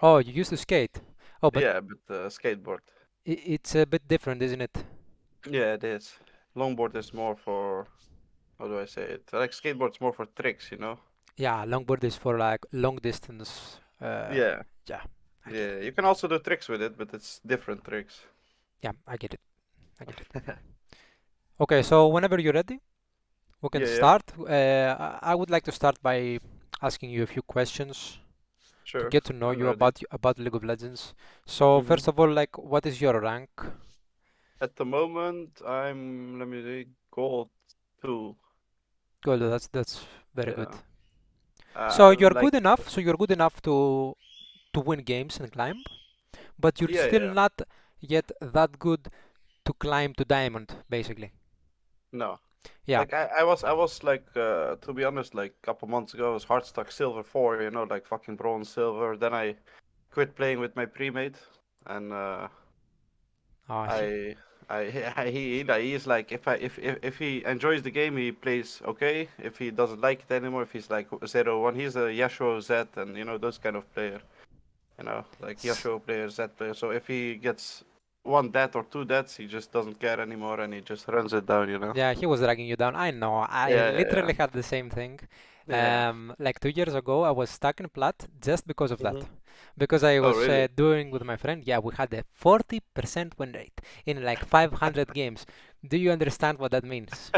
Oh, you used to skate. Oh, but Yeah, but skateboard. it's a bit different, isn't it? Yeah, it is. Longboard is more for, how do I say it? Like skateboard's more for tricks, you know? Yeah, longboard is for like long distance. Yeah, Yeah, I get it. yeah. You can also do tricks with it, but it's different tricks. Yeah, I get it. I get it. Okay, so whenever you're ready, we can Yeah, yeah, start. I would like to start by asking you a few questions to sure. get to know I'm you ready. about League of Legends. So Hmm. first of all, like, what is your rank? At the moment, I'm, let me see, gold 2. Good, that's very good. Yeah. So I'm you're like, good enough. So you're good enough to win games and climb, but you're yeah, still yeah. not yet that good to climb to diamond, basically. No. Yeah. Like I was like to be honest, like a couple months ago I was hard stuck silver 4, you know, like fucking bronze silver. Then I quit playing with my pre-mate and Uh, he, I he's like if he enjoys the game he plays okay. If he doesn't like it anymore, if he's like 0-1, he's a Yasuo Z and you know those kind of player. You know, like s- Yasuo player, Z player. So if he gets one death or two deaths, he just doesn't care anymore and he just runs it down, you know. yeah, he was dragging you down. I know. I Yeah, yeah, yeah. literally had the same thing. Yeah. Like 2 years ago, I was stuck in plat just because of that. Hmm. Because I Oh, was really? doing with my friend, yeah, we had a 40% win rate in like 500 games. Do you understand what that means?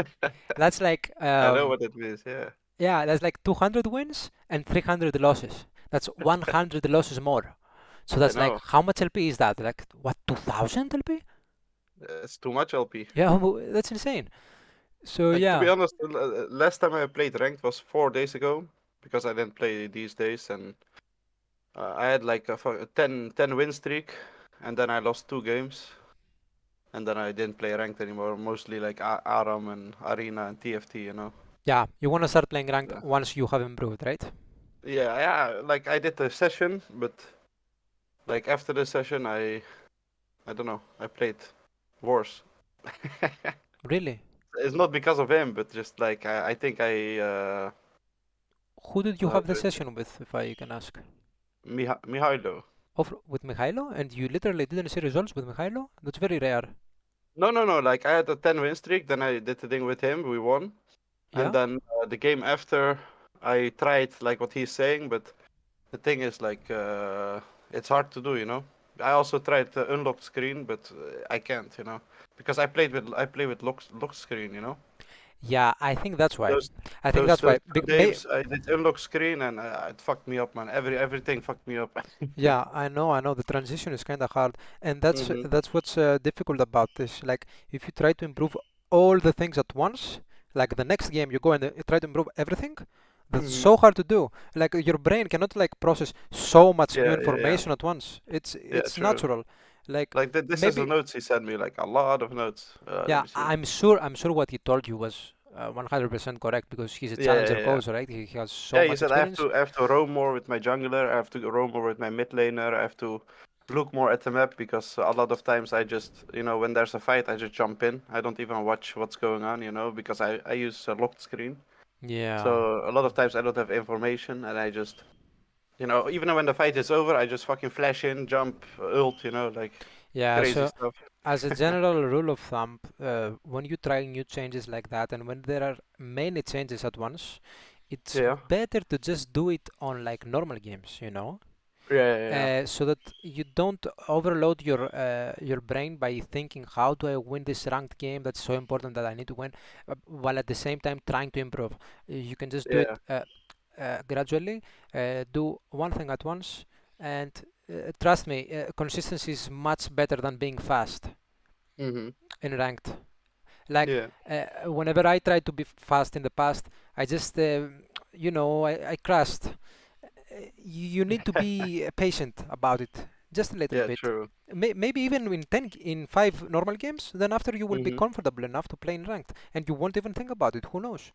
That's like, I know what it means. Yeah, yeah, that's like 200 wins and 300 losses. That's 100 losses more. So I that's like, know. how much LP is that? Like, what, 2000 LP? It's too much LP. Yeah, that's insane. So Like to be yeah, honest, last time I played ranked was 4 days ago because I didn't play these days, and I had like a 10 win streak, and then I lost 2 games, and then I didn't play ranked anymore. Mostly like Aram and Arena and TFT, you know. yeah, you want to start playing ranked Yeah, once you have improved, right? yeah, yeah. Like I did the session, but like after the session, I don't know. I played worse. Really? It's not because of him, but just like I think Who did you how have the do I say, session with, if I can ask? Mihailo. With Mikhailo? And you literally didn't see results with Mikhailo? That's very rare. No, no, no. Like I had a 10 win streak, then I did the thing with him, we won, and Yeah? then the game after I tried like what he's saying, but the thing is like it's hard to do, you know. I also tried the unlocked screen, but I can't, you know, because I play with locked screen, you know. Yeah, I think that's why. Those I think that's those why. 2 games I did unlock screen and it fucked me up, man. Everything fucked me up. Yeah, I know. The transition is kind of hard, and that's Hmm. that's what's difficult about this. Like, if you try to improve all the things at once, like the next game you go and try to improve everything, that's Hmm. so hard to do. Like your brain cannot like process so much new Yeah, yeah, yeah, information at once. yeah. It's True. natural. Like Like this is the maybe notes he sent me, like a lot of notes. Let yeah, me see. I'm sure what he told you was 100% correct because he's a Yeah, challenger yeah, yeah. coach, right? He has so Yeah, he much said experience. I have to roam more with my jungler. I have to roam more with my mid laner. I have to look more at the map because a lot of times I just, you know, when there's a fight, I just jump in. I don't even watch what's going on, you know, because I use a locked screen. Yeah. So a lot of times I don't have information, and I just, you know, even when the fight is over, I just fucking flash in, jump, ult, you know, like Yeah, crazy so stuff. as a general rule of thumb, when you try new changes like that, and when there are many changes at once, it's Yeah, better to just do it on like normal games, you know, yeah, yeah, yeah. so that you don't overload your brain by thinking, how do I win this ranked game? That's so important that I need to win, while at the same time trying to improve. You can just do it Yeah. gradually, do one thing at once, and trust me, consistency is much better than being fast Mhm. in ranked. Like Yeah. whenever I tried to be fast in the past, I just I crashed. You need to be patient about it, just a little Yeah. bit. True. Maybe even in 5 normal games, then after you will be Mhm. comfortable enough to play in ranked, and you won't even think about it. Who knows?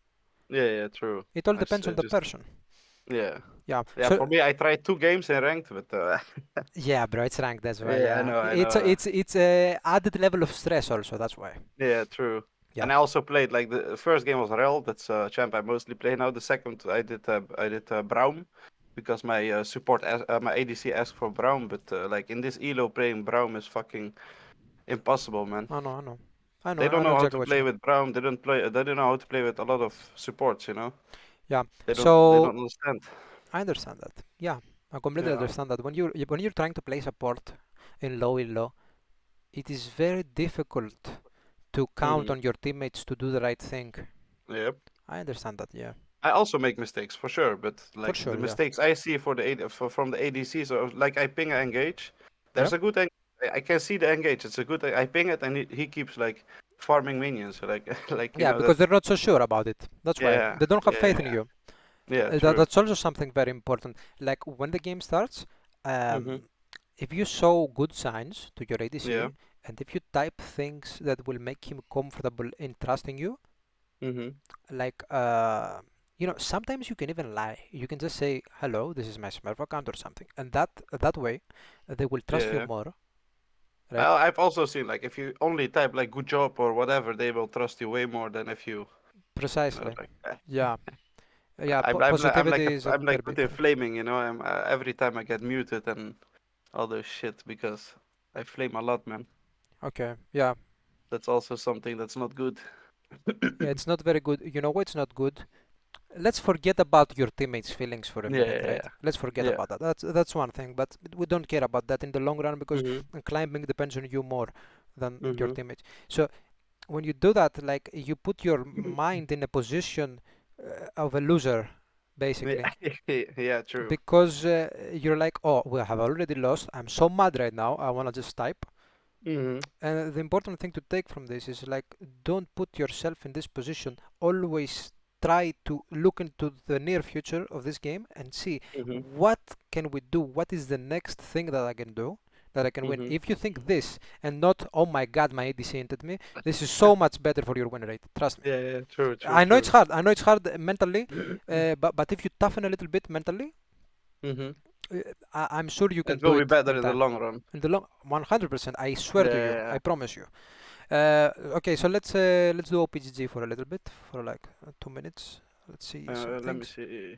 Yeah. Yeah. True. It all depends I on the just person. yeah. Yeah. Yeah. So For me, I tried 2 games in ranked, but yeah, bro, it's ranked. That's why. yeah, I Yeah, know, I it's know. it's a added level of stress also. That's why. Yeah, true. Yeah. And I also played like the first game was Rell. That's a champ I mostly play now. The second I did Braum. because my my ADC asked for Braum, but like in this elo playing Braum is fucking impossible, man. I know, I know, I know, They don't I know know how exactly to what you play mean. with Braum. They don't play. They don't know how to play with a lot of supports. Yeah. They don't. They So don't understand. I understand that. Yeah, I completely Yeah. understand that. When you're trying to play support in low, it is very difficult to count Mm-hmm. on your teammates to do the right thing. Yep. I understand that. Yeah, I also make mistakes for sure, but for like the sure. Yeah. mistakes I see for from the ADCs, or like I ping a engage. There's Yep. a good I can see the engage. It's a good. I ping it, and he keeps like farming minions. So, like like Yeah, because that's they're not so sure about it. That's why yeah they don't have yeah faith in yeah you. yeah That, true. that's also something very important. Like when the game starts, Mhm. if you show good signs to your Yeah. ADC, and if you type things that will make him comfortable in trusting you, Mhm. like sometimes you can even lie. You can just say, "Hello, this is my Smurf account" or something, and that way they will Yeah. trust you Yeah. more, right? I've also seen like if you only type like good job or whatever, they will trust you way more than if Precisely. like Yeah, yeah. Positivity is a I'm very like big Putin thing. flaming. I'm every time I get muted and all this shit because I flame a lot, man. Okay. Yeah. That's also something that's not good. Yeah. It's not very good. You know why it's not good? Let's forget about your teammates' feelings for a Yeah, minute, yeah, right? yeah. Let's forget Yeah. about that. That's one thing, but we don't care about that in the long run because Mhm. climbing depends on you more than your Mhm. teammates. So when you do that, like you put your mind in a position of a loser, basically, Yeah, yeah, true. because you're like, oh, we have already lost. I'm so mad right now. I wanna just type. Mhm. And the important thing to take from this is like, don't put yourself in this position. Always try to look into the near future of this game and see Mhm. what can we do. What is the next thing that I can do that I can win? Mhm. If you think this and not, oh my God, my ADC entered me, this is so much better for your win rate. Trust me. Yeah, yeah, true, true, I know it's true. hard. I know it's hard mentally, but if you toughen a little bit mentally, Mhm. uh, I'm sure you can It do will be it better in in the time. long run. In the long, 100%. I swear Yeah, to you. yeah, I promise you. Okay, so let's do OPGG for a little bit, for like 2 minutes. Let's see yeah. some Let me things. see.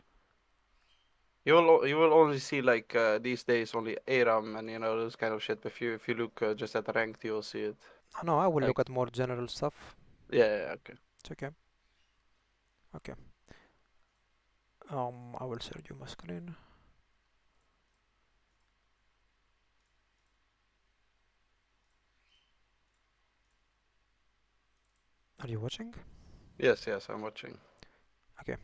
You will only see like these days only ARAM and those kind of shit. If you look just at ranked, you'll see it. Oh, no, I will Like look at more general stuff. yeah, yeah, okay. It's okay. Okay. I will share you my screen. Are you watching? Yes, yes, I'm watching. Okay.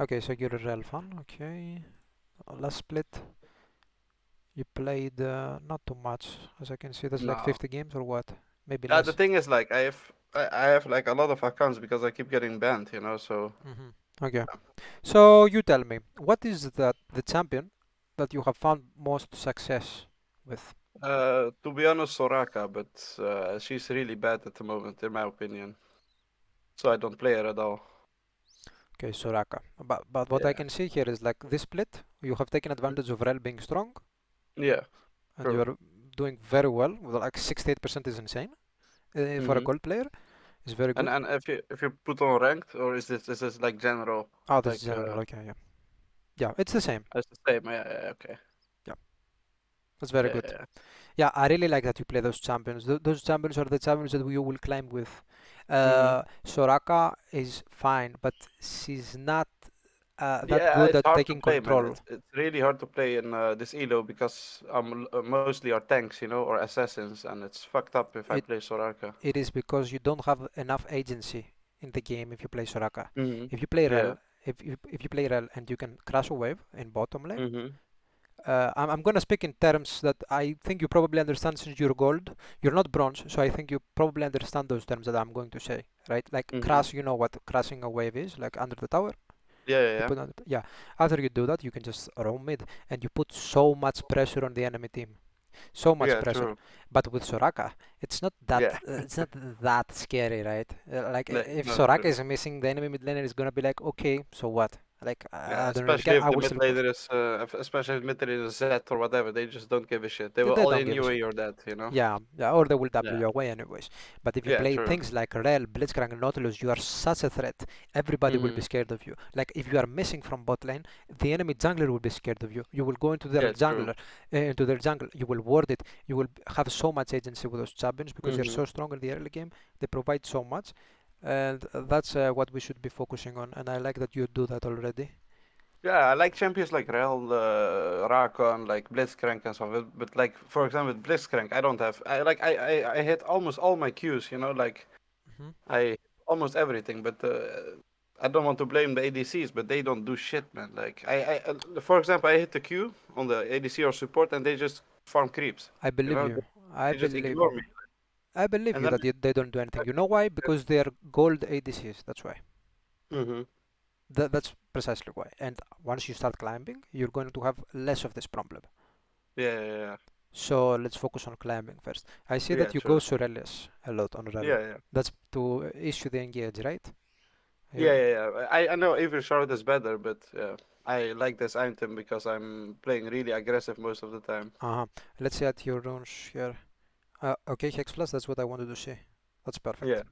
Okay, so you're a real fan. Okay. Last split, you played not too much, as I can see. That's like No. 50 games or what? Maybe The less. thing is, like, I have like a lot of accounts because I keep getting banned. So Okay. So you tell me, what is the champion that you have found most success with? to be honest, Soraka, but she's really bad at the moment, in my opinion. So I don't play her at all. Okay, Soraka. But what I Yeah. can see here is like this split, you have taken Mhm. advantage of Rel being strong, Yeah. and you True. are doing very well. Well, like 68% is insane for a Hmm. gold player. It's very And good. if you put on ranked, or is this like general, Oh, this is like general. Okay, yeah, yeah, it's the same. it's the same? Yeah, yeah, okay. Yeah, that's very Yeah, good. yeah. Yeah, I really like that you play those champions. Those champions are the champions that you will climb with. Hmm. Soraka is fine, but she's not that Yeah, good it's at hard to taking play, man. control. It's really hard to play in this elo because mostly are tanks, or assassins, and it's fucked up if I It play Soraka. it is because you don't have enough agency in the game if you play Soraka. Hmm. If you play Yeah. Rel, if you play Rel and you can crash a wave in bottom lane, Hmm. I'm gonna speak in terms that I think you probably understand since you're gold. You're not bronze, so I think you probably understand those terms that I'm going to say, right? Like Hmm. crash, you know what crashing a wave is, like under the tower. Yeah, yeah, You yeah. put on, yeah. After you do that, you can just roam mid, and you put so much pressure on the enemy team, so much Yeah, pressure. true. But with Soraka, Yeah. it's not that scary, right? Like No, if no, Soraka true. is missing, the enemy mid laner is gonna be like, okay, so what? Like Yeah, I don't really especially care. if I the will mid still push. laner is, especially if mid laner is Z or whatever, they just don't give a shit. They will They all don't in give a you shit. or that, you know? Yeah, yeah, or they will W Yeah, you away anyways. But if you yeah, play true. things like Rel, Blitzcrank, and Nautilus, you are such a threat. Everybody will be Mm-hmm. scared of you. Like if you are missing from bot lane, the enemy jungler will be scared of you. You will go Yeah, true. into their jungle. You will ward it. You will have so much agency with those champions because you're Mm-hmm. so strong in the early game. They provide so much, and that's what we should be focusing on. And I like that you do that already. Yeah, I like champions like Rel, Rakon, like Blitzcrank and stuff. But like, for example, with Blitzcrank, I don't have. I hit almost all my Qs, you know, like Hmm. I almost everything. But I don't want to blame the ADCs, but they don't do shit, man. Like for example, I hit the Q on the ADC or support, and they just farm creeps. I You believe know, you. I they just believe ignore you. me, I believe and you then. that they don't do anything. You know why? Because they are gold ADCs. That's why. Mm-hmm. That's precisely why. And once you start climbing, you're going to have less of this problem. Yeah, yeah, yeah, So let's focus on climbing first. I see yeah, that you go true. Surelius a lot on Rel. Yeah, yeah. That's to issue the engage, right? Yeah, You, yeah, yeah. I know every shard is better, but I like this item because I'm playing really aggressive most of the time. uh-huh. Let's see at your runes here. Okay, Hex Flash, that's what I wanted to see. That's perfect. Yeah,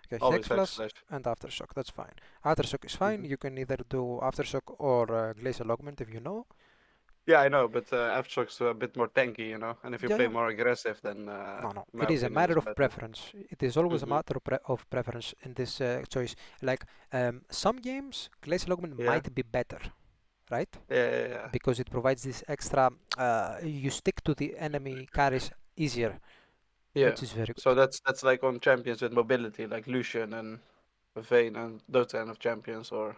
Okay, always Hex hack Flash slash. and Aftershock, that's fine. Aftershock is fine. Hmm. You can either do Aftershock or Glacial Augment if you know. Yeah, I know, but F-Shock's a bit more tanky, you know. And if you Yeah, play yeah. more aggressive, then No, no. in my It is a opinion, matter it's of better. preference. It is always a Hmm. matter of preference in this choice. Like some games, Glacial Augment Yeah, might be better, right? yeah, yeah, yeah. Because it provides this extra. You stick to the enemy carries easier, Yeah. which is very So good. that's like on champions with mobility, like Lucian and Vayne and those kind of champions, or.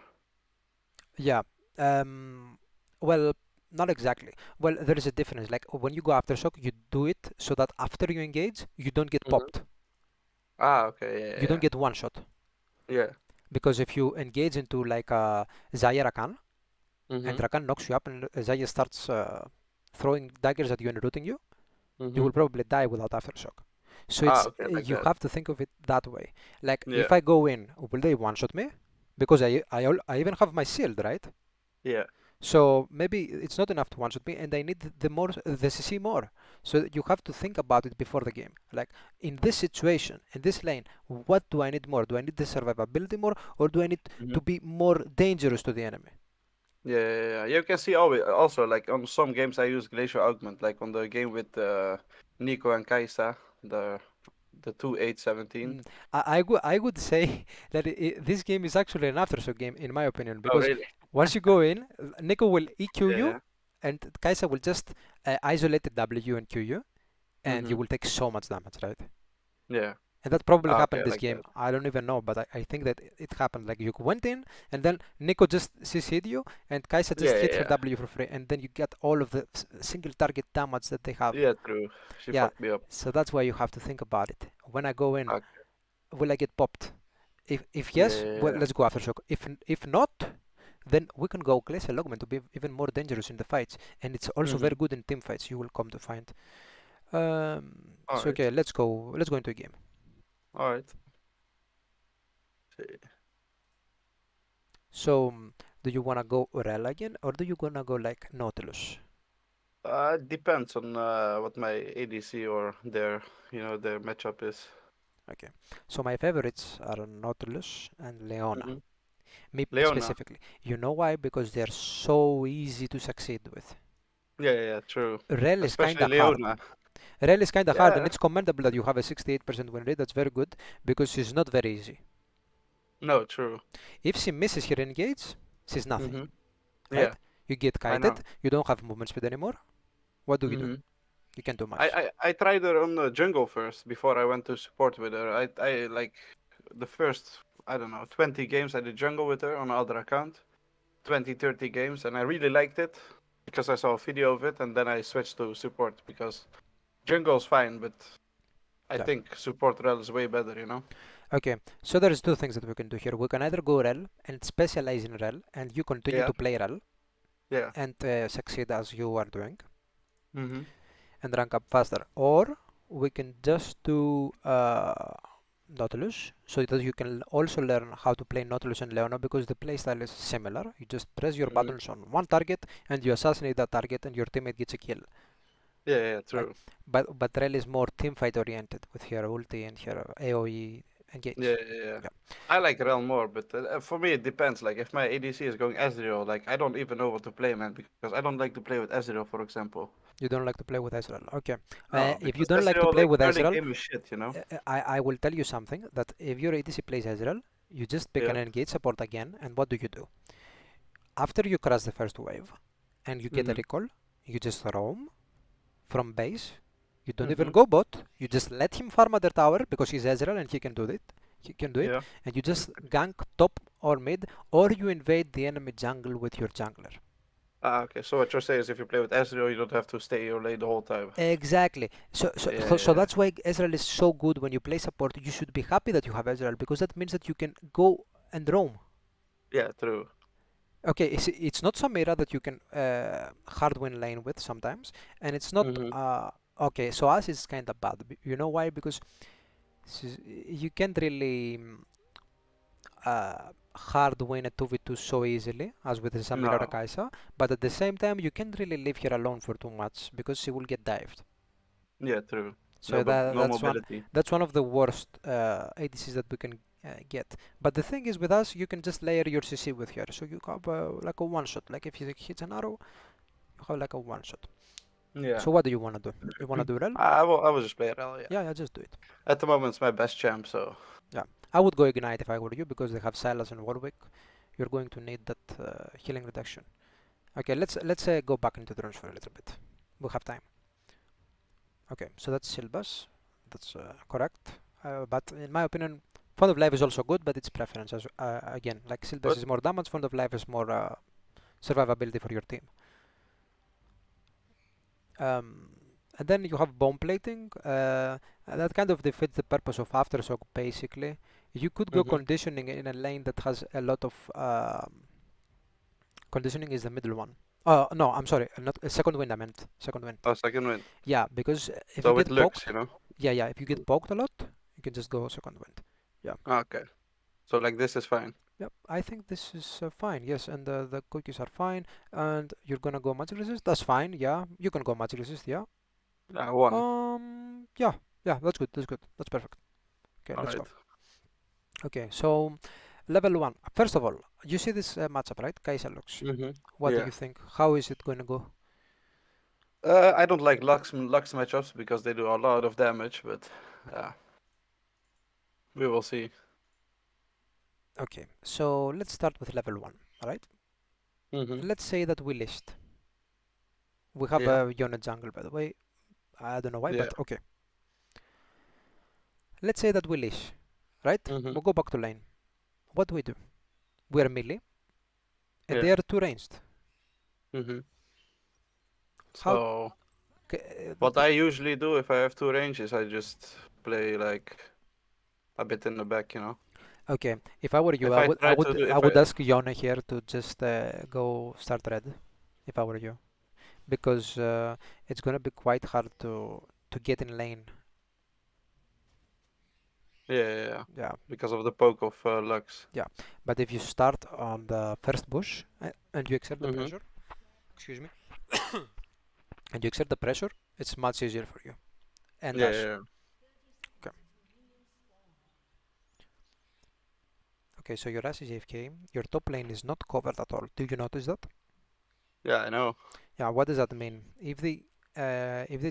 Yeah. Um. Well, not exactly. Well, there is a difference. Like when you go after shock, you do it so that after you engage, you don't get Hmm. popped. Ah, okay, You don't yeah, get one shot. yeah, Because if you engage into like a Zaya Rakan, yeah. and Mm-hmm. Rakan knocks you up and Zaya starts throwing daggers at you and rooting you, you Mm-hmm. will probably die without aftershock. So Ah, it's okay, like you that. have to think of it that way. Like Yeah, if I go in, will they one shot me? Because I even have my shield, right? yeah. So maybe it's not enough to one shot me, and I need the CC more. So you have to think about it before the game. Like in this situation, in this lane, what do I need more? Do I need the survivability more, or do I need to be more dangerous to the enemy? Yeah, yeah, yeah. You can see always also like on some games I use Glacial Augment, like on the game with Nico and Kaisa, the 2-8-17. Mm, I would say that this game is actually an aftershock game, in my opinion, Oh, because really? once you go in, Nico will EQ Yeah, you, yeah. and Kaisa will just isolate the W and Q you, and you Mm-hmm. will take so much damage, right? Yeah. And that probably Ah, happened okay, this like game. that. I don't even know, but I think that it happened. Like you went in, and then Nico just CC'd you, and Kaisa Yeah, just yeah, hit her yeah. W for free, and then you get all of the single target damage that they have. Yeah, true. She Yeah, fucked me up. so that's why you have to think about it. When I go in, Okay. will I get popped? If Yeah, yes, yeah, well, yeah. let's go aftershock. If not, then we can go Glacial Augment to be even more dangerous in the fights, and it's also Mm-hmm. very good in team fights. You will come to find. All So okay, right. let's go. Let's go into a game. All right. See. So, do you wanna go Rel again, or do you gonna go like Nautilus? Depends on what my ADC or their matchup is. Okay. So my favorites are Nautilus and Leona. Mm-hmm. Me Leona. specifically. You know why? Because they're so easy to succeed with. Yeah, yeah, yeah, true. Rel is Especially kinda hard. Leona. Rel is kinda hard, and Yeah. it's commendable that you have a 68% win rate. That's very good because she's not very easy. No, true. If she misses her engage, she's nothing, Mm-hmm. right? Yeah, You get I know. kited. You don't have movement speed anymore. What do you do? Mm-hmm. You can't do I, much. I I tried her on the jungle first before I went to support with her. I like the first, I don't know, 20 games I did jungle with her on another account. 20, 30 games, and I really liked it because I saw a video of it, and then I switched to support because jungle's fine, but I Yeah. think support rel is way better, you know? Okay, so there's two things that we can do here. We can either go rel and specialize in rel, and you continue Yeah, to play rel yeah. and succeed as you are doing Mm-hmm. and rank up faster, or we can just do Nautilus, so that you can also learn how to play Nautilus and Leona, because the playstyle is similar. You just press your Hmm. buttons on one target and you assassinate that target and your teammate gets a kill. Yeah, yeah, Right? true. But Rell is more teamfight oriented with her ulti and her AoE Yeah, engage. yeah, yeah. Yeah, I like Realm more, but for me it depends. Like if my ADC is going Ezreal, like I don't even know what to play, man, because I don't like to play with Ezreal, for example. you don't like to play with Ezreal. Okay, No, if you because don't like to Ezreal play like with early Ezreal, game is shit, you know? I will tell you something, that if your ADC plays Ezreal, you just pick Yeah. an engage support again, and what do? After you cross the first wave and you get a Mhm. recall, you just roam from base. You don't even Mhm. go bot. You just let him farm at the tower because he's Ezreal and he can do it. He can do it, Yeah. and you just gank top or mid, or you invade the enemy jungle with your jungler. Ah, okay. So what you're saying is if you play with Ezreal, you don't have to stay your lane the whole time. Exactly. So, so, Yeah, so, so yeah, that's why Ezreal is so good when you play support. You should be happy that you have Ezreal, because that means that you can go and roam. yeah. True. Okay, it's not Samira that you can hard win lane with sometimes, and it's not. Mhm. Okay, so us is kind of bad. You know why? Because you can't really hard win a 2v2 so easily as with the Samira or No. Kaisa, but at the same time you can't really leave her alone for too much because she will get dived. Yeah, true. So No mobility. that's one of the worst ADCs that we can get. But the thing is, with us, you can just layer your CC with her, so you have like a one shot. Like if he hits an arrow, you have like a one shot. Yeah. So what do you wanna do? You wanna do Rel? I will just play Rel, yeah. Yeah, yeah, just do it. At the moment, it's my best champ, so. Yeah, I would go Ignite if I were you, because they have Silas and Warwick. You're going to need that healing reduction. Okay, let's go back into the runes for a little bit. We have time. Okay, so that's Silbus. That's correct. But in my opinion, Font of Life is also good, but it's preference. As, again, like Silbus But is more damage, Font of Life is more survivability for your team. Um, and then you have bomb plating. That kind of defeats the purpose of Aftershock, basically. You could go hmm conditioning in a lane that has a lot of conditioning is the middle one. No, I'm sorry, not second wind. I meant second wind. oh, second win. Yeah, because if you So it get looks, poked, you know. yeah, yeah, if you get poked a lot, you can just go second wind. Yeah, Okay. So like this is fine. yep. I think this is fine. Yes, and the cookies are fine. And you're gonna go magic resist. That's fine. Yeah, you can go magic resist. Yeah. One. Yeah, yeah. That's good. That's good. That's perfect. Okay, All let's right. go. Okay, so level one. First of all, you see this matchup, right? Kaisa Lux. What do Yeah. you think? How is it going to go? I don't like Lux matchups because they do a lot of damage, but yeah, we will see. Okay, so let's start with level one. All right. Mm-hmm. Let's say that we list. We have Yeah. a Yone jungle, by the way. I don't know why, Yeah. but okay. Let's say that we leash, right? Mm-hmm. We go back to lane. What do we do? We are melee, and Yeah. they are two ranged. Mm-hmm. How? So ca- what I usually do if I have two ranges, I just play like a bit in the back, you know. Okay, if I were you, If I try to do I if would I ask Yone here to just go start red, if I were you, because it's gonna be quite hard to get in lane. yeah, yeah, yeah. Yeah, Because of the poke of Lux. yeah. But if you start on the first bush and you exert the Mm-hmm. pressure, excuse me, and you exert the pressure, it's much easier for you and Yeah, us. yeah, Okay. Okay, so your Ass is AFK, your top lane is not covered at all. Do you notice that? yeah. I know. Yeah, what does that mean? If they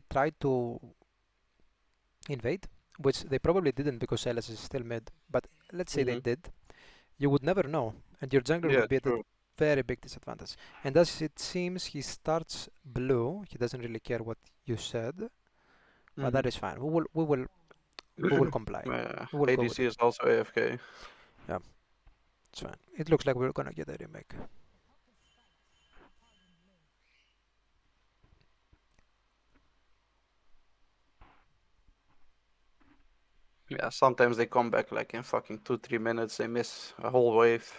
try to invade, which they probably didn't because Silas is still mid, but let's say they Mm-hmm. did, you would never know, and your jungler Yeah, would be at a true. very big disadvantage. And as it seems, he starts blue. He doesn't really care what you said, but Mm-hmm. that is fine. We will comply. We will go with ADC it. is also AFK. Yeah, it's fine. It looks like we're gonna get a remake. Yeah, sometimes they come back like in fucking 2-3 minutes. They miss a whole wave.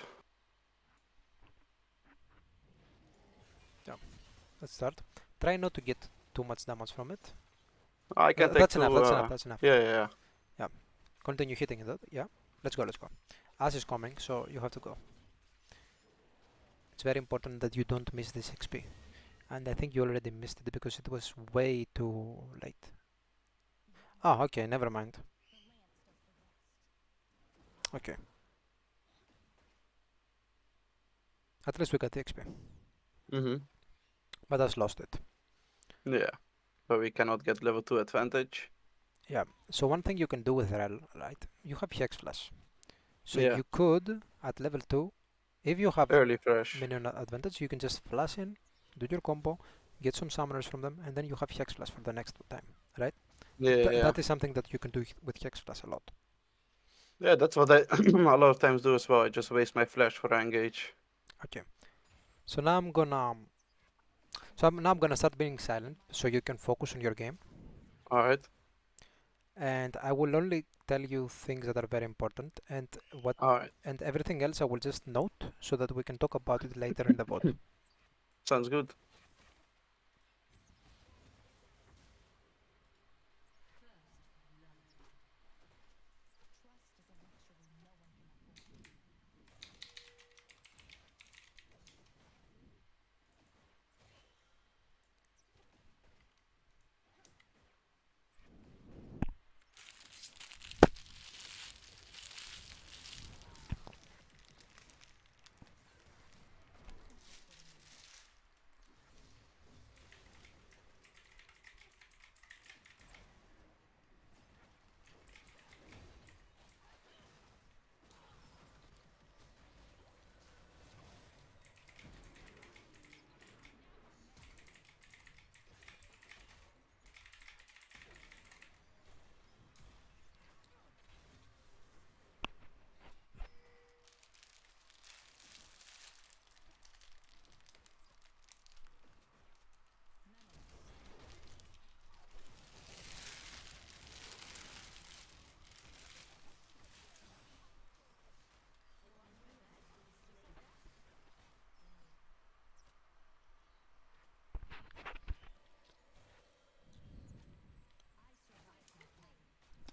Yeah, let's start. Try not to get too much damage from it. I can take That's enough. two. That's enough. That's enough. Yeah, yeah, yeah. Yeah. Continue hitting it. Yeah. Let's go. Let's go. As is coming, so you have to go. It's very important that you don't miss this XP. And I think you already missed it because it was way too late. Oh, okay. Never mind. Okay. At least we got the XP. Mm-hmm. But us lost it. Yeah. But we cannot get level 2 advantage. Yeah. So one thing you can do with Rel, right? You have Hex Flash. So Yeah. you could, at level 2, if you have Early fresh. minion advantage, you can just flash in, do your combo, get some summoners from them, and then you have Hex Flash for the next time, right? Yeah, yeah. That is something that you can do with Hex Flash a lot. Yeah, that's what I a lot of times do as well. I just waste my flash for engage. Okay. So now I'm gonna now I'm gonna start being silent so you can focus on your game, Alright. and I will only tell you things that are very important, Alright. and everything else I will just note so that we can talk about it later in the VOD. Sounds good.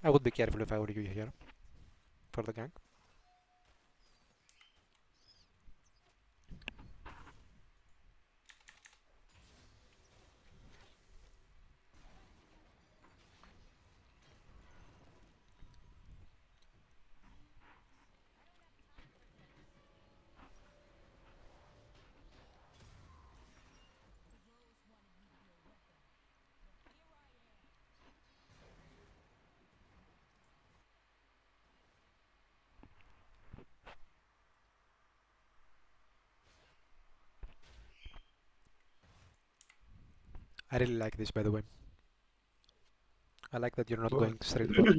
I would be careful if I were you here for the gank. I really like this, by the way. I like that you're not What? going straight bot.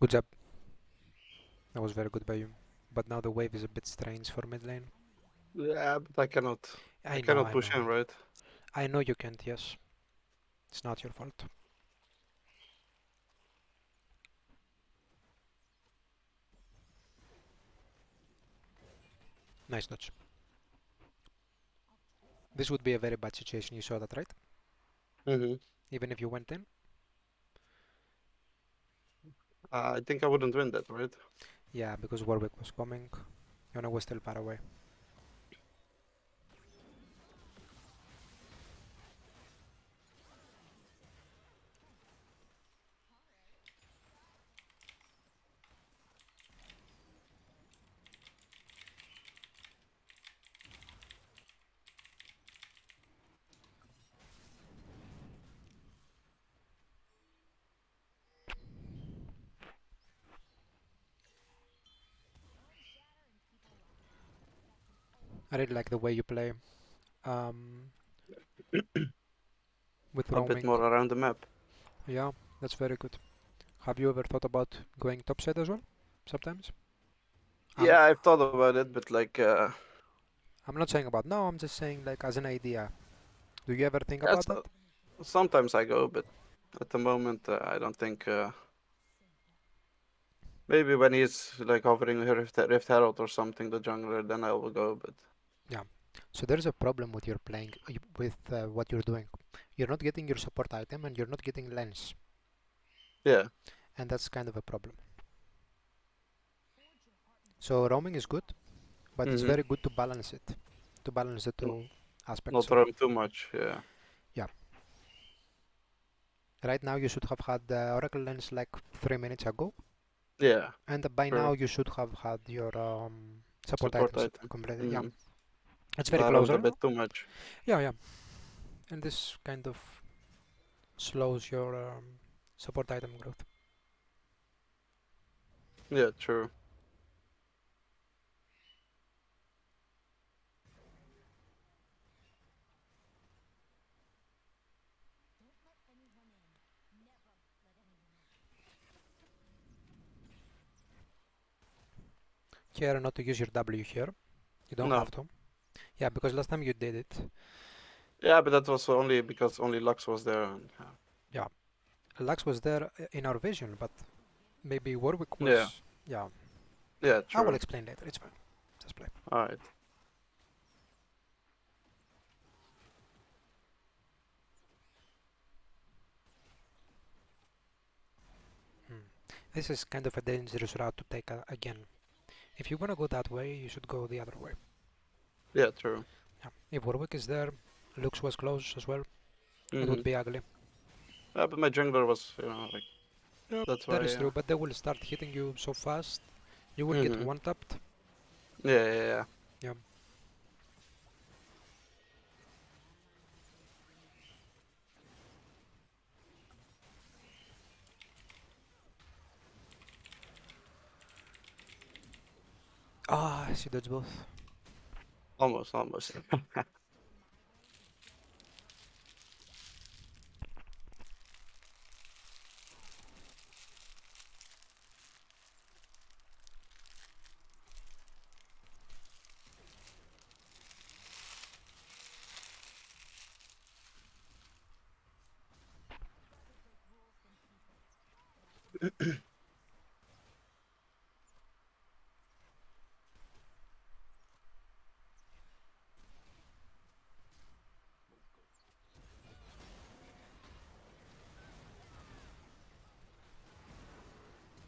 Good job. That was very good by you. But now the wave is a bit strange for mid lane. Yeah, but I cannot. I I know, cannot I push know. in, right? I know you can't, yes. It's not your fault. Nice dodge. This would be a very bad situation, you saw that, right? Mm-hmm. Even if you went in? I think I wouldn't win that, right? Yeah, because Warwick was coming. Yone was still far away. I really like the way you play um, with A bit roaming. more around the map. Yeah, that's very good. Have you ever thought about going topside as well? Sometimes? I'm Yeah, I've thought about it, but like, I'm not saying about now, I'm just saying like as an idea. Do you ever think that's about that? sometimes I go, but at the moment I don't think. Maybe when he's like hovering Rift Herald or something, the jungler, then I will go. But Yeah. So there's a problem with your playing with what you're doing. You're not getting your support item and you're not getting lens, yeah. and that's kind of a problem. So roaming is good, but it's Mm-hmm. very good to balance the two aspects Not of. roam too much. Yeah. Yeah. Right now you should have had the Oracle lens like 3 minutes ago, Yeah. and by now True. you should have had your support Support items item. completed. Yeah, Mm-hmm. it's But very I close roamed a right now. bit too much. Yeah, yeah, and this kind of slows your support item growth. Yeah. True. Care not to use your W here. You don't have No. to. Yeah, because last time you did it. Yeah, but that was only because only Lux was there. And, Yeah, Lux was there in our vision, but maybe Warwick yeah. was. Yeah, Yeah. I will True. explain later. It's fine. Just play. All right. Hmm. This is kind of a dangerous route to take again. If you want to go that way, you should go the other way. Yeah. True. Yeah. If Warwick is there, Lux was close as well. It Mm-hmm. would be ugly. Yeah, but my jungler was, like Yep, that's that why. is true, but they will start hitting you so fast. You will get Mm-hmm. one tapped. Yeah. Yeah. Yeah. Yeah. Ah, she dodged both. Almost. Almost.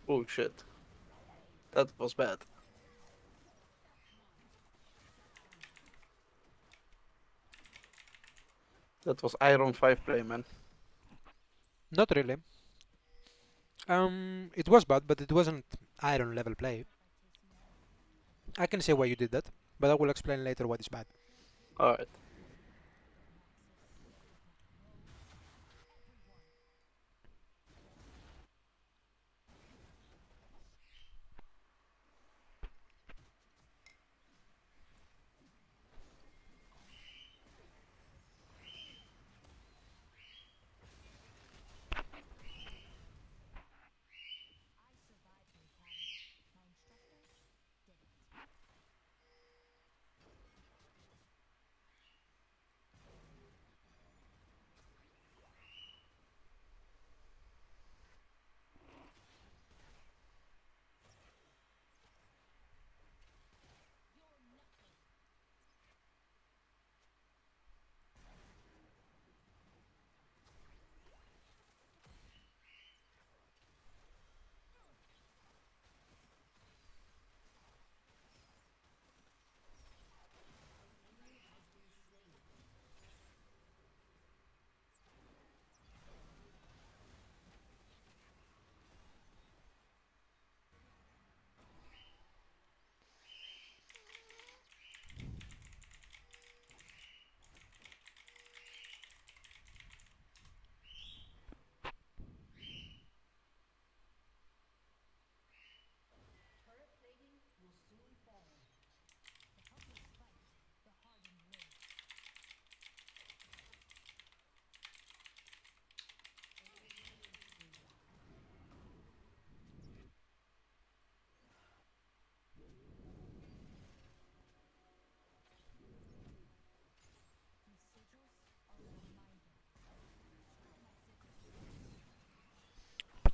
Oh shit. That was bad. That was Iron 5 play, man. Not really. It was bad, but it wasn't iron level play. I can say why you did that, but I will explain later what is bad. Alright.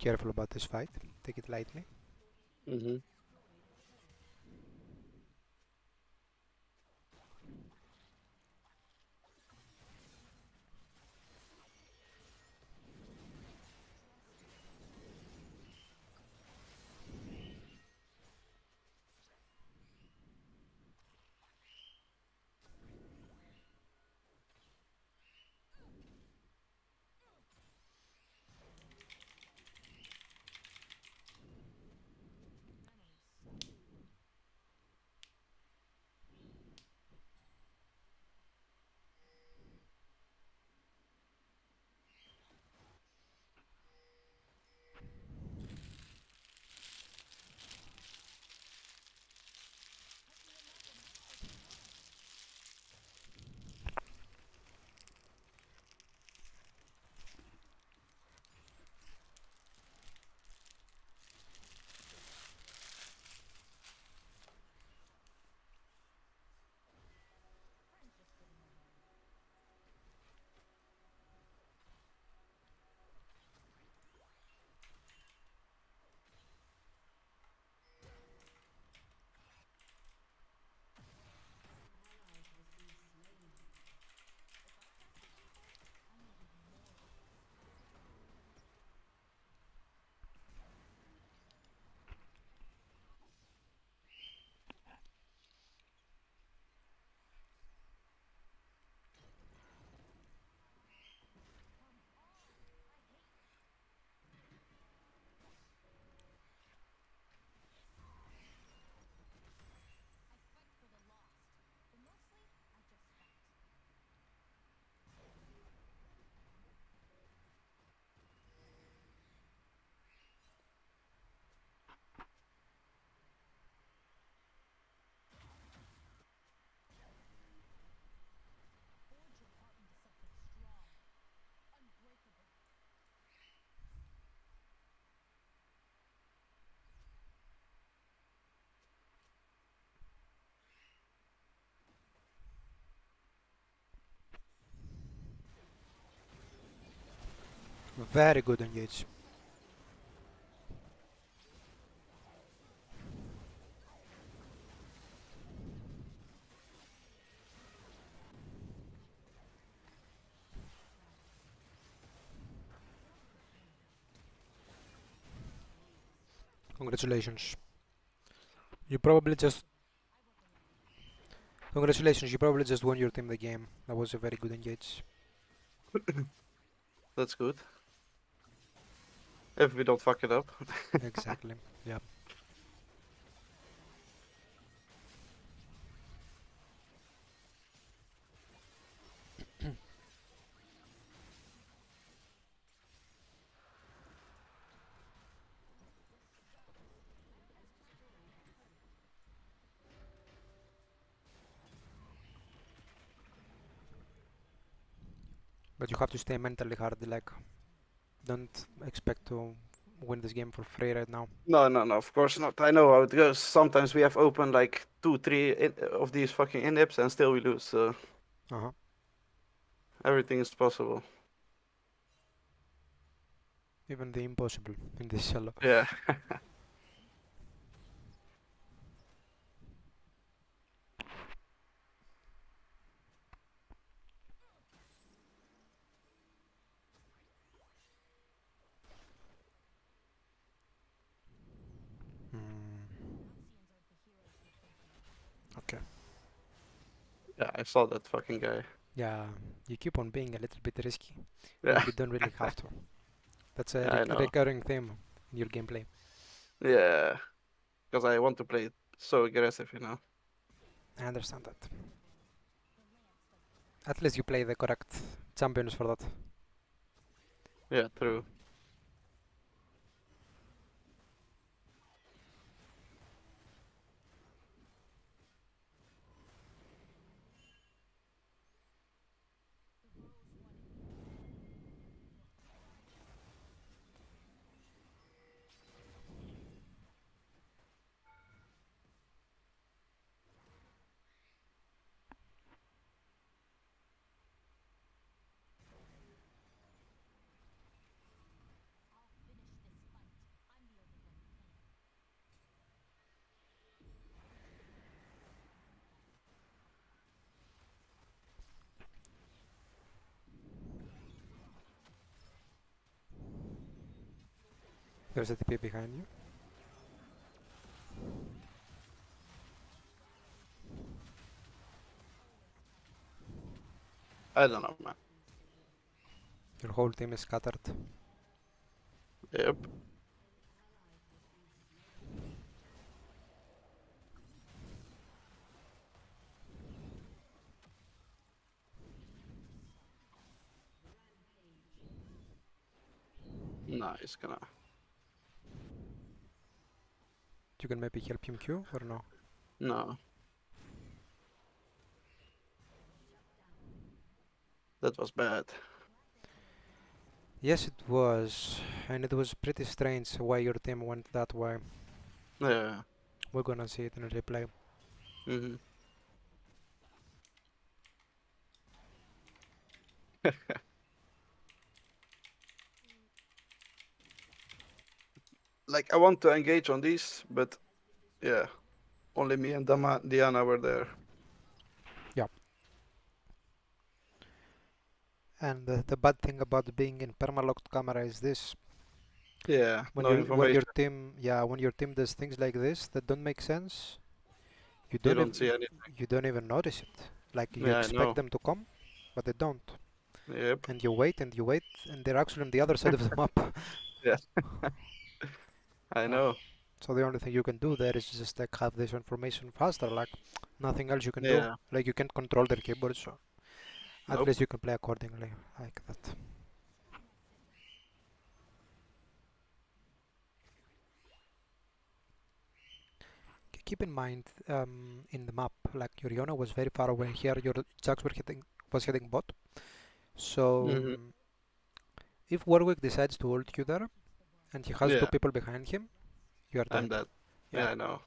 careful about this fight. Take it lightly. Mm-hmm. Very good engage. Congratulations. You probably just Congratulations, you probably just won your team the game. That was a very good engage. That's good. If we don't fuck it up. Exactly. Yeah. But you have to stay mentally hard, like don't expect to win this game for free right now. No, no, no, of course not. I know how it goes. Sometimes we have opened like two, three of these fucking inhips and still we lose. So Uh-huh. everything is possible. Even the impossible in this solo. Yeah. Hmm. Okay. Yeah, I saw that fucking guy. Yeah, you keep on being a little bit risky when Yeah. you don't really have to. That's a Yeah, I know. recurring theme in your gameplay. Yeah. Because I want to play it so aggressive, you know. I understand that. At least you play the correct champions for that. Yeah, true. There's a TP behind you. I don't know, man. Your whole team is scattered. Yep. No, he's gonna. You can maybe help him Q or no? No. That was bad. Yes, it was. And it was pretty strange why your team went that way. Yeah. We're gonna see it in a replay. Mm-hmm. Like, I want to engage on these, but yeah, only me and Diana were there. Yeah. And the bad thing about being in permalocked camera is this: Yeah, when no your information. team, yeah, when your team does things like this that don't make sense, you You don't don't see even anything. you don't even notice it. Like you Yeah, I expect know. them to come, but they don't. Yep. And you wait, and they're actually on the other side of the map. Yeah, I Yeah. know. So the only thing you can do there is just like have this information faster. Like nothing else you can do. Yeah. Like you can't control their keyboard, so at Nope. least you can play accordingly like that. Keep in mind, in the map, like your Yona was very far away here. Your Jax was hitting bot. So Mm-hmm. if Warwick decides to ult you there, and he has two Yeah, people behind him, you are I'm dead. dead. Yeah. Yeah, I know.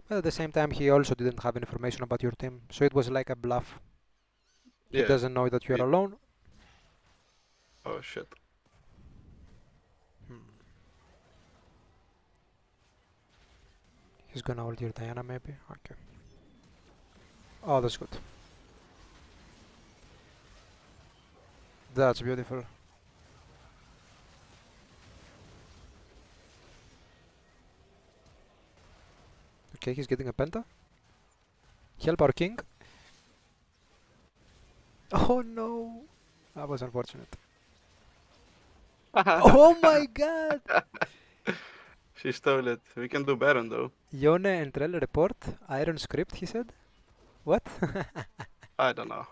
But at the same time, he also didn't have information about your team, so it was like a bluff. He Yeah. doesn't know that you are It, alone. oh shit. Hmm. He's gonna ult your Diana maybe. Okay. Oh, that's good. That's beautiful. Okay, he's getting a penta. Help our king. Oh no! That was unfortunate. Oh my god! She stole it. We can do Baron though. Yone and Trell report. Iron script, he said. What? I don't know.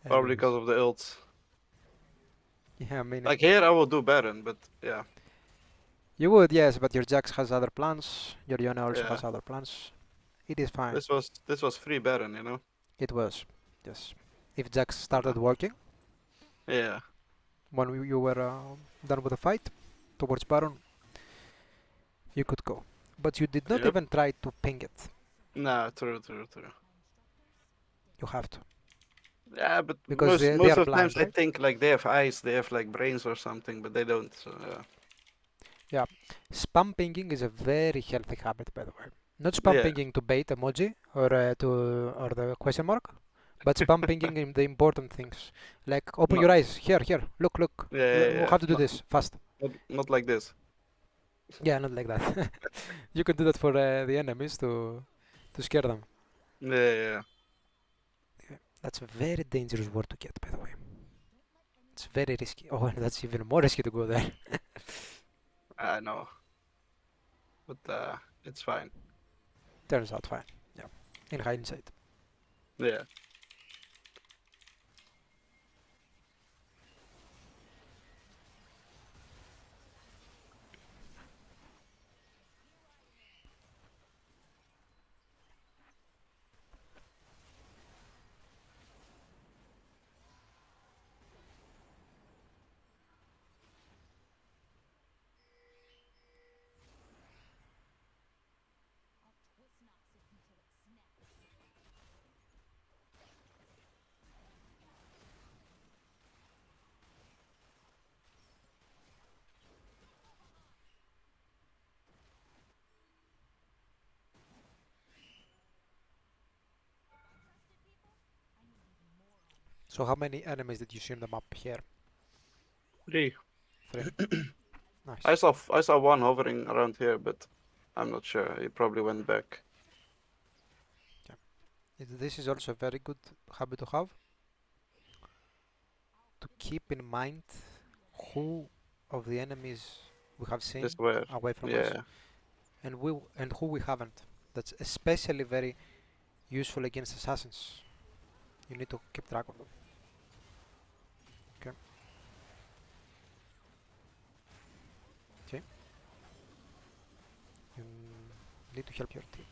Probably Anyways. because of the ults. Yeah, I mean, Like here, I will do Baron, but yeah, you would, yes, but your Jax has other plans. Your Yone also yeah. has other plans. It is fine. This was free Baron, you know. It was. Yes. If Jax Uh, started working yeah, when you were done with the fight towards Baron, you could go. But you did not yep. even try to ping it. Nah, true, true, true. You have to. Yeah, but Because they most are of the times blind, I right? think like they have eyes, they have like brains or something, but they don't. So Yeah. Spam pinging is a very healthy habit, by the way. Not spam yeah, pinging to bait emoji or the question mark, but spam pinging in the important things. Like open not your eyes. Here, here. Look, look. yeah, yeah, We'll yeah. have to do this fast. Not like this. Yeah, not like that. You can do that for the enemies to scare them. Yeah, yeah, yeah. Yeah, that's a very dangerous word to get, by the way. It's very risky. Oh, and that's even more risky to go there. I know, but it's fine. Turns out fine. Yeah, in hindsight. Yeah. So how many enemies did you see on the map here? 3. 3. I Nice. saw I saw one hovering around here, but I'm not sure. He probably went back. Yeah. This is also a very good habit to have, to keep in mind who of the enemies we have This seen where, away from us, yeah. and who we haven't. That's especially very useful against assassins. You need to keep track of them. Okay. Okay. You need to help your team.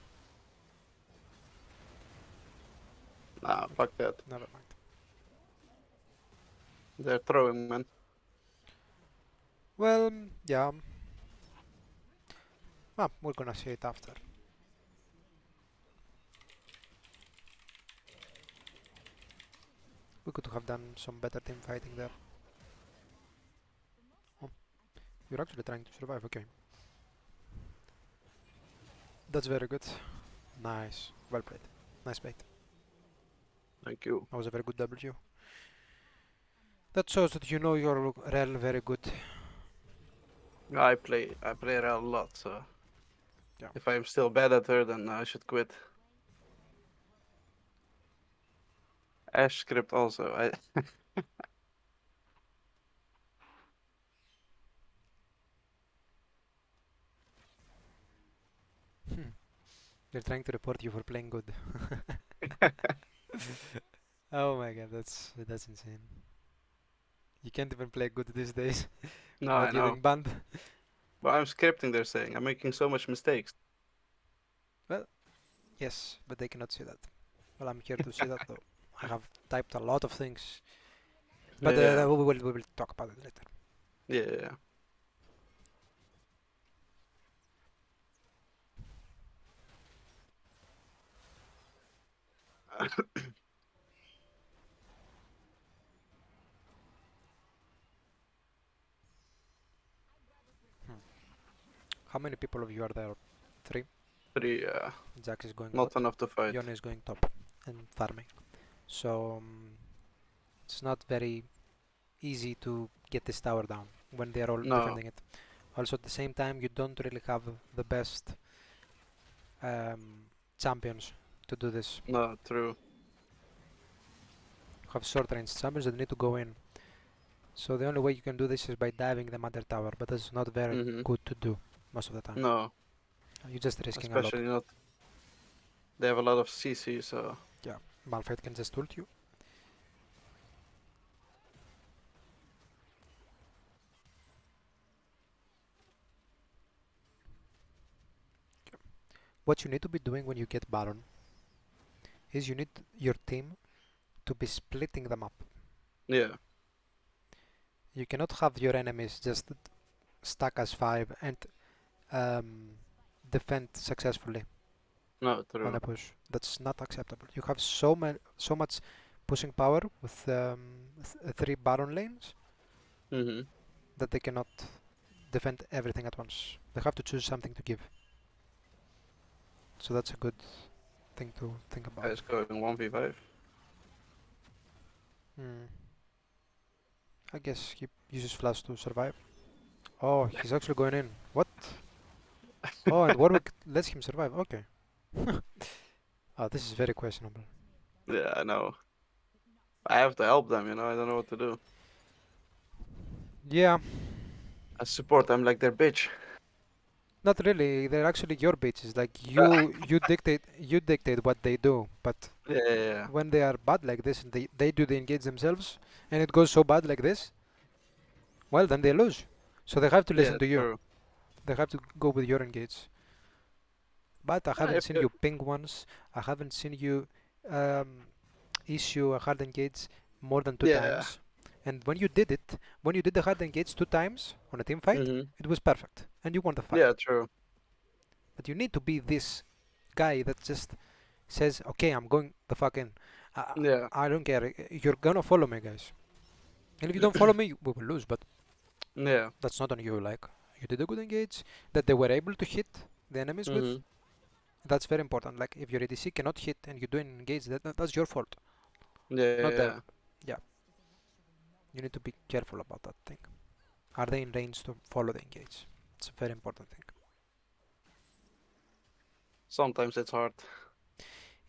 Nah, Okay. fuck that. Never mind. They're throwing, man. Well, yeah. We're gonna see it after. We could have done some better team fighting there. Oh, you're actually trying to survive. Okay. That's very good. Nice. Well played. Nice bait. Thank you. That was a very good W. That shows that you know your rel very good. I play her a lot, so Yeah. if I'm still bad at her, then I should quit. Ash script also. They're trying to report you for playing good. Oh my god, that's insane. You can't even play good these days No, without I know. getting banned. But I'm scripting, they're saying. I'm making so much mistakes. Well, yes, but they cannot see that. Well, I'm here to see that though. I have typed a lot of things, but Yeah, we will talk about it later. yeah. Hmm. How many people of you are there? 3. 3, Jax is going bot. not enough to fight. Yone is going top and farming. So it's not very easy to get this tower down when they are all No, defending it. Also, at the same time, you don't really have the best um, champions to do this. no, true. You have short range champions that need to go in. So the only way you can do this is by diving the mother tower, but that's not very Mm-hmm. good to do most of the time. No, You're just risking a lot. especially not. They have a lot of CC, so. Yeah, Malphite can just ult you. What you need to be doing when you get Baron is you need your team to be splitting them up. Yeah, You cannot have your enemies just stack as 5 and um, defend successfully no, on true. a push. That's not acceptable. You have so much pushing power with 3 Baron lanes Mm-hmm. that they cannot defend everything at once. They have to choose something to give. So that's a good thing to think about. Guys going 1v5. Hmm. I guess he uses flash to survive. Oh, he's actually going in. What? Oh, and Warwick lets him survive. Okay. Oh, this is very questionable. Yeah, I know. I have to help them, I don't know what to do. Yeah, I support them like their bitch. not really. They're actually your bitches. Like you dictate what they do. But Yeah, yeah, yeah. when they are bad like this and they do the engage themselves, and it goes so bad like this, well then they lose. So they have to Yeah, listen to you. true. They have to go with your engage. But I haven't If seen you, you ping once. I haven't seen you um, issue a hard engage more than 2 yeah. times. And when you did the hard engage 2 times on a team fight, Mm-hmm. it was perfect, and you won the fight. Yeah, true. But you need to be this guy that just says, "Okay, I'm going the fuck in. I, Yeah. I don't care. You're gonna follow me, guys. And if you don't follow me, we will lose. But Yeah. that's not on you. Like you did a good engage that they were able to hit the enemies with. Mm-hmm. That's very important. Like if your ADC cannot hit and you do an engage, that's your fault, Yeah, not yeah, them. yeah. Yeah, you need to be careful about that thing. Are they in range to follow the engage? It's a very important thing. Sometimes it's hard.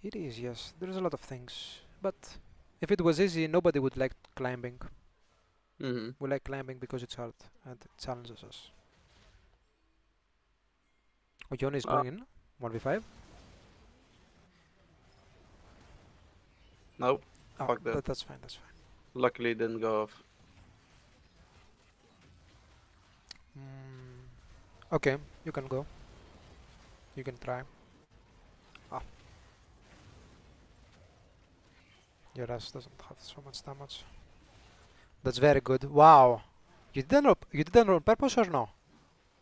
It is, yes. There's a lot of things, but if it was easy, nobody would like climbing. Mm-hmm. We like climbing because it's hard and it challenges us. Oh, Yone is Uh, going in 1v5. nope. Oh, Fuck that. that's fine. That's fine. Luckily, it didn't go off. Okay, you can go. You can try. Ah, your ass doesn't have so much damage. That's very good. Wow. You did that on purpose or no?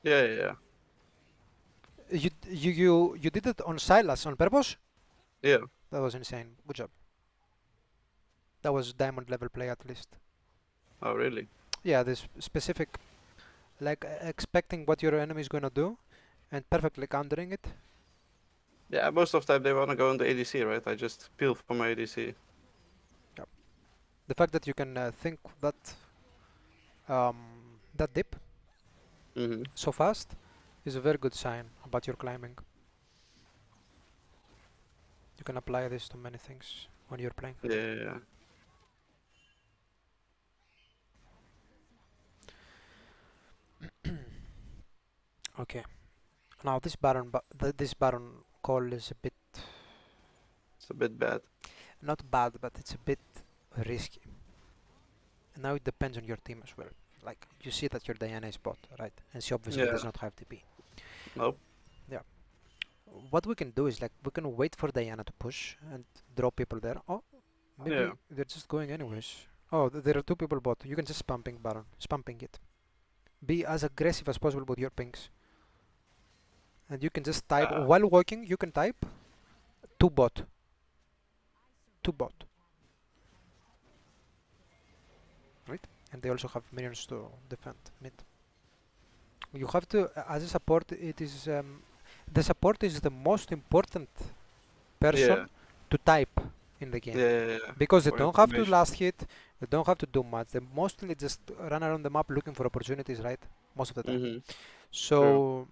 Yeah, yeah, yeah. You did it on Silas on purpose? Yeah. That was insane. Good job. That was diamond level play at least. Oh, really? Yeah, this specific, like expecting what your enemy is gonna do and perfectly countering it. Yeah, most of the time they want to go into ADC, right? I just peel for my ADC. Yeah. The fact that you can think um, that deep Mm-hmm. so fast is a very good sign about your climbing. You can apply this to many things when you're playing. Yeah, yeah, yeah. Okay. Now this this Baron call is a bit It's a bit bad. not bad, but it's a bit risky. And now it depends on your team as well. Like you see that your Diana is bot, right? And she obviously Yeah. does not have TP. Nope. Yeah. What we can do is like we can wait for Diana to push and draw people there. Oh, Yeah. maybe they're just going anyways. Oh, there are two people bot. You can just spamping Baron, spamping it. Be as aggressive as possible with your pings. And you can just type Uh, while walking. You can type two bot, two bot, right? And they also have minions to defend mid. You have to, as a support, it is the support is the most important yeah. person to type in the game Yeah, yeah, yeah. because they For don't have to information. last hit, they don't have to do much. They mostly just run around the map looking for opportunities, right? Most of the time. Mm-hmm. True. So,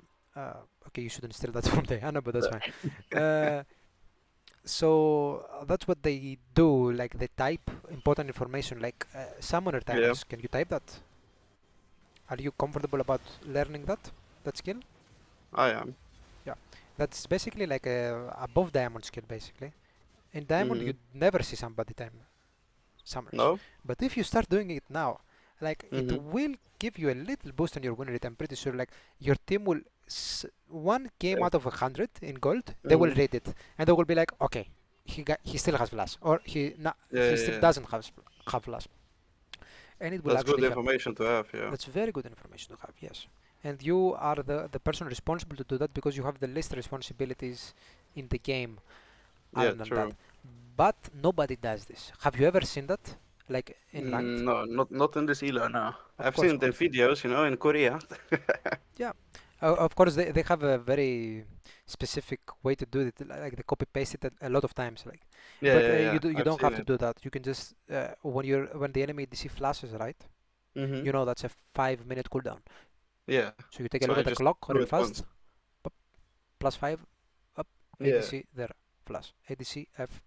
okay, you shouldn't steal that from Diana, but that's fine. Uh, so that's what they do. Like they type important information, like summoner Yeah, timers. Can you type that? Are you comfortable about learning that skill? I am. Yeah, that's basically like a above diamond skill basically. In diamond Mm-hmm. you'd never see somebody time summers, No? but if you start doing it now, like it Mm-hmm. will give you a little boost on your win rate. I'm pretty sure like your team will one game Yeah. out of 100 in gold they will Mm-hmm. read it and they will be like, okay, he still has flash or Yeah, he yeah, still yeah. doesn't have flash, and it will That's good actually help. information to have, yeah. That's very good information to have, yes. And you are the person responsible to do that because you have the least responsibilities in the game other Yeah, than that. true. But nobody does this. Have you ever seen that? Like in ranked? No, not in this Elo, no. Of I've course seen it not. in videos, in Korea. Yeah. Of course they have a very specific way to do it. Like they copy paste it a lot of times. Like, Yeah, but yeah, yeah. you I've don't seen have to it. do that. You can just when the enemy DC flashes, right? Mm-hmm. You know that's a 5 minute cooldown. Yeah. So you take a So look I at the just clock do real it once. fast. +5 up, Yeah. ADC there, flash, ADC F.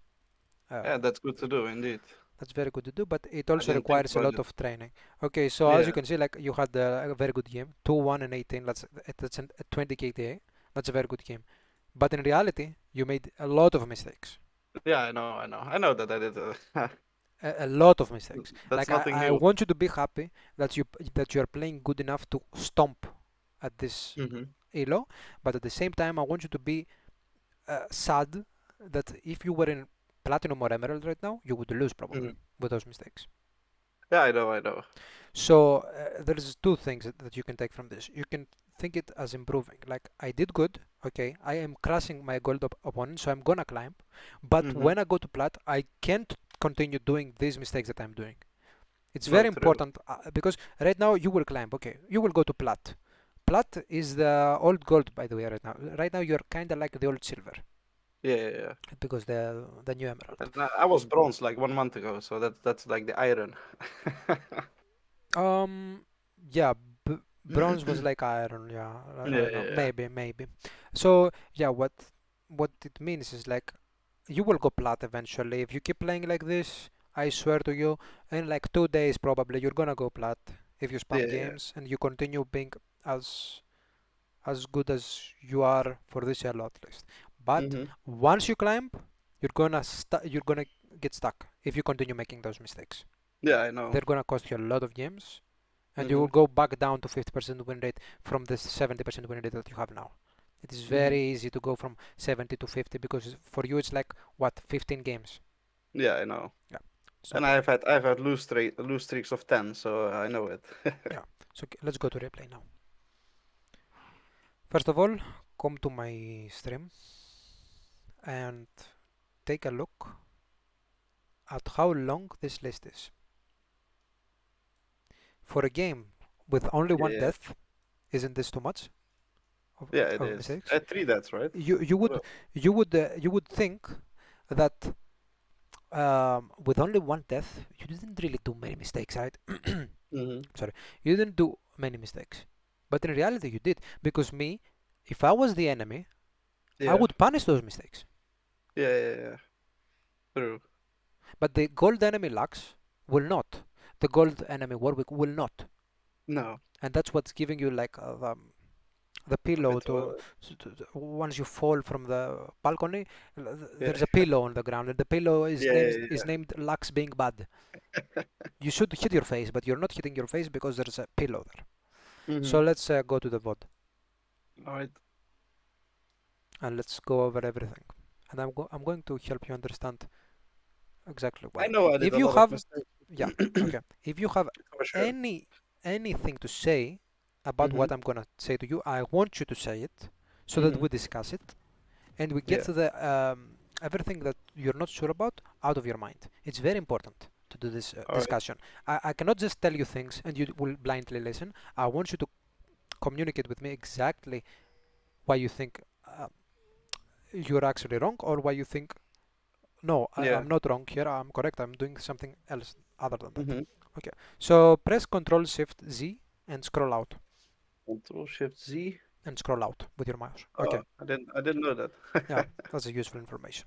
Yeah, that's good to do indeed. That's very good to do, but it I also didn't think requires a about lot it. of training. Okay, so as you Yeah. can see, like you had a very good game, 2-1 and 18. That's a 20 KTA. That's a very good game. But in reality, you made a lot of mistakes. Yeah, I know, I know. I know that I did. A lot of mistakes. That's Like nothing I new. want you to be happy that you are playing good enough to stomp at this Mm-hmm. elo, but at the same time, I want you to be sad that if you were in platinum or emerald right now, you would lose probably Mm-hmm. with those mistakes. Yeah, I know, I know. So there's two things that you can take from this. You can think it as improving. Like I did good, okay, I am crushing my gold opponent, so I'm gonna climb. But Mm-hmm. when I go to plat, I can't continue doing these mistakes that I'm doing. It's No, very true. important because right now you will climb, okay, you will go to plat. Plat is the old gold, by the way, right now. Right now you're kind of like the old silver. Yeah, yeah, yeah. because the new emerald. And I was bronze like 1 month ago, so that's like the iron. Um, yeah, bronze was like iron. Yeah, Yeah, I know. yeah, Maybe. So yeah, what it means is like you will go plat eventually if you keep playing like this. I swear to you, in like 2 days probably you're gonna go plat if you yeah, spam yeah. games and you continue being as as good as you are for this elo at least. But Mm-hmm. once you climb, you're gonna get stuck if you continue making those mistakes. Yeah, I know. They're gonna cost you a lot of games, and you Mm-hmm. will go back down to 50% win rate from the 70% win rate that you have now. It is Mm-hmm. very easy to go from 70 to 50 because for you it's like what 15 games. Yeah, I know. Yeah, it's not And bad. I've had lose streaks of 10, so I know it. Yeah. So let's go to replay now. First of all, come to my stream and take a look at how long this list is. For a game with only Yeah, one yeah. death, isn't this too much Yeah, it of is. mistakes? 3 deaths, right? You would Well, you would think that with only one death, you didn't really do many mistakes, right? mm-hmm. Sorry, you didn't do many mistakes, but in reality, you did because me, if I was the enemy, I Yeah. would punish those mistakes. Yeah, yeah, yeah. True. But the gold enemy Lux will not. The gold enemy Warwick will not, No, and that's what's giving you like the a pillow bit. once you fall from the balcony, Yeah, there's a pillow on the ground, and the pillow yeah, yeah, is yeah. named Lux being bad. You should hit your face, but you're not hitting your face because there's a pillow there. Mm-hmm. So let's go to the VOD All right. and let's go over everything. And I'm going to help you understand exactly I why. know I did If a you lot of have, mistakes. yeah, okay. If you have For sure. any anything to say about Mm-hmm. what I'm gonna say to you, I want you to say it so that Mm-hmm. we discuss it and we get Yeah. to the everything that you're not sure about out of your mind. It's very important to do this All right. discussion. I cannot just tell you things and you will blindly listen. I want you to communicate with me exactly why you think you're actually wrong or why you think no, Yeah. I'm not wrong here, I'm correct, I'm doing something else other than that. Mm-hmm. Okay, so press Control Shift Z and scroll out Control Shift Z. with your mouse. Okay, Oh, I didn't know that. yeah, that's a useful information.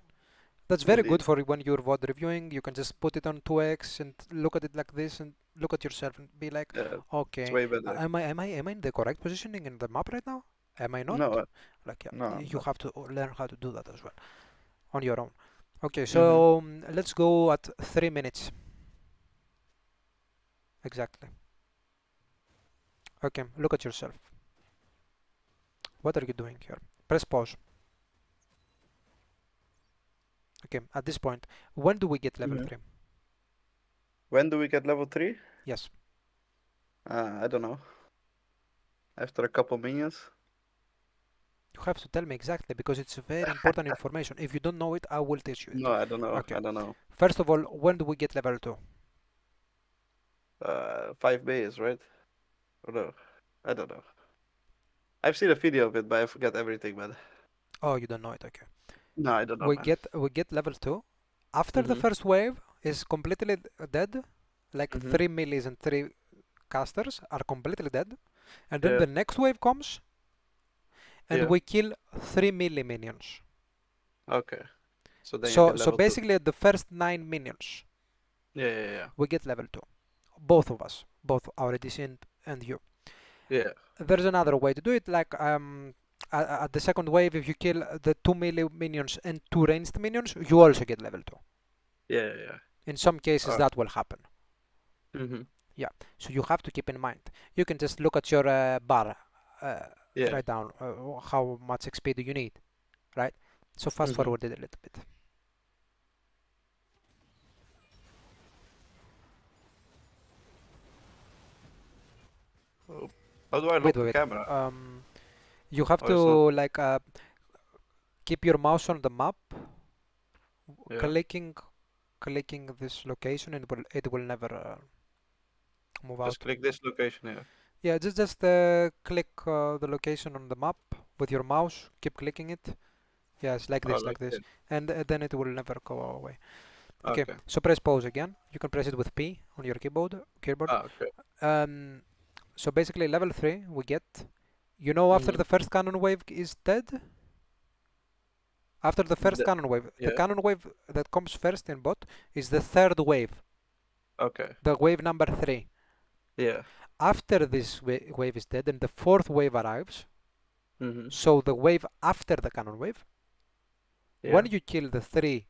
That's very good Indeed. for when you're VOD reviewing. You can just put it on 2x and look at it like this and look at yourself and be like, Yeah, it's okay, way better. am I in the correct positioning in the map right now? Am I not? No, Like, no, yeah, I'm you not. have to learn how to do that as well on your own. Okay, Mm-hmm. so let's go at 3 minutes exactly. Okay, look at yourself. What are you doing here? Press pause. Okay, at this point, when do we get level Mm-hmm. 3? When do we get level 3? Yes, I don't know. After a couple minions? you have to tell me exactly because it's very important information. If you don't know it, I will teach you it. No, I don't know. Okay, I don't know. first of all, when do we get level 2? 5 days, right? Or no? I don't know. I've seen a video of it, but I forget everything, man. Oh, you don't know it. Okay, No, I don't know, man. we get level 2 after the Mm-hmm. first wave is completely dead. Like Mm-hmm. 3 millies and 3 casters are completely dead, and then Yeah. the next wave comes and Yeah. we kill 3 milli minions. Okay. So then you So get so level 2. basically at the first 9 minions Yeah, yeah, yeah. we get level 2. Both of us, both our ADC and you. Yeah. There's another way to do it, like at the second wave, if you kill the 2 melee minions and 2 ranged minions, you also get level 2. Yeah, yeah, yeah. In some cases Alright. that will happen. Mm-hmm. Yeah, so you have to keep in mind. You can just look at your bar, uh, Yeah. write down how much XP do you need, right? So fast Mm-hmm. forward it a little bit. Oh. How do I Wait, lock wait, the wait. camera? You have Oh, to it's not. like keep your mouse on the map, Yeah. clicking this location, and it will never move Just out. click this location here. Yeah, just click the location on the map with your mouse. Keep clicking it, Yes, like Oh, this, like like this, this. and then it will never go away. Okay, Okay. so press pause again. You can press it with P on your keyboard. Ah, okay. Um, so basically level 3 we get, you know, after Mm-hmm. the first cannon wave is dead, after the first The, cannon wave, the yeah. cannon wave that comes first in bot is the third wave, Okay. the wave number 3. Yeah. After this wave is dead and the fourth wave arrives, Mm-hmm. so the wave after the cannon wave, when Yeah. you kill the three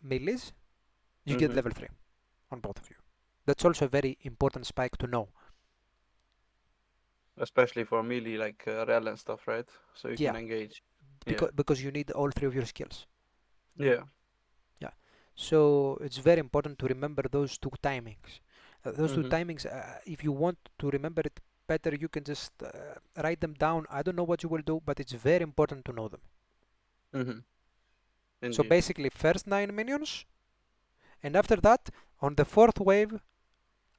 melees, you get Mm-hmm. level 3 on both of you. That's also a very important spike to know. Especially for melee like rel and stuff, right? So you can Yeah, engage. Yeah. because you need all 3 of your skills. Yeah. Yeah, so it's very important to remember those two timings. Those two Mm-hmm. timings, if you want to remember it better, you can just write them down. I don't know what you will do, but it's very important to know them. Mm-hmm. So Indeed. basically, first 9 minions, and after that, on the fourth wave,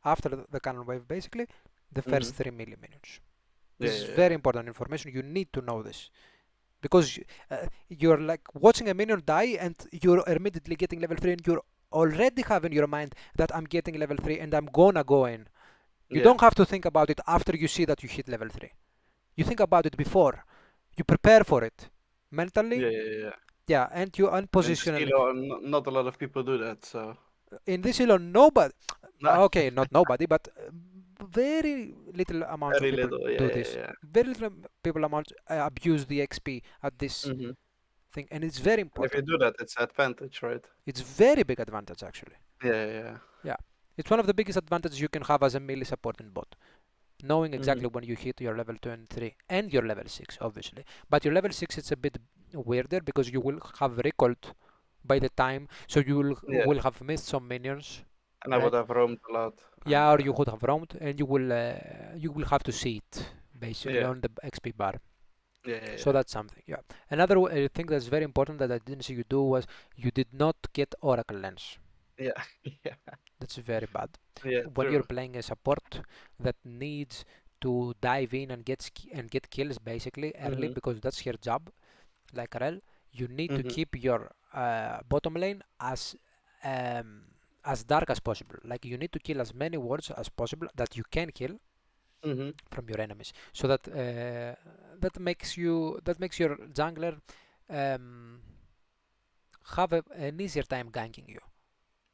after the cannon wave, basically, the Mm-hmm. first 3 melee minions. Yeah, This is yeah, yeah. very important information. You need to know this because you're like watching a minion die and you're immediately getting level 3 and you already have in your mind that I'm getting level 3 and I'm gonna go in. You Yeah. don't have to think about it after you see that you hit level 3. You think about it before. You prepare for it mentally, Yeah, yeah, yeah. Yeah. yeah, and you And this unpositionally. elo, not a lot of people do that, so. In this elo, nobody, Nah, okay, not nobody, but very little amounts of very people little. Yeah, do yeah, this. yeah. Very little people amounts abuse the XP at this Mm-hmm. thing, and it's very And if you important. do that, it's advantage, right? It's very big advantage actually. Yeah, yeah, yeah. Yeah, it's one of the biggest advantages you can have as a melee support in bot. Knowing Mm-hmm. exactly when you hit your level 2 and 3 and your level 6 obviously, but your level 6 it's a bit weirder because you will have recalled by the time, so you Yeah. will have missed some minions, And I would right? have roamed a lot. And Yeah, or you could have roamed and you will have to see it basically yeah, on the XP bar. yeah, yeah, So yeah. that's something. Yeah, another thing that's very important that I didn't see you do was you did not get Oracle Lens. Yeah, yeah, That's very bad. yeah, When you're true. playing a support that needs to dive in and get kills basically early Mm-hmm. because that's her job, like Rel, you need to Mm-hmm. keep your bottom lane um, as dark as possible. Like you need to kill as many wards as possible that you can kill Mm-hmm. from your enemies, so that that makes your jungler um, have an easier time ganking you.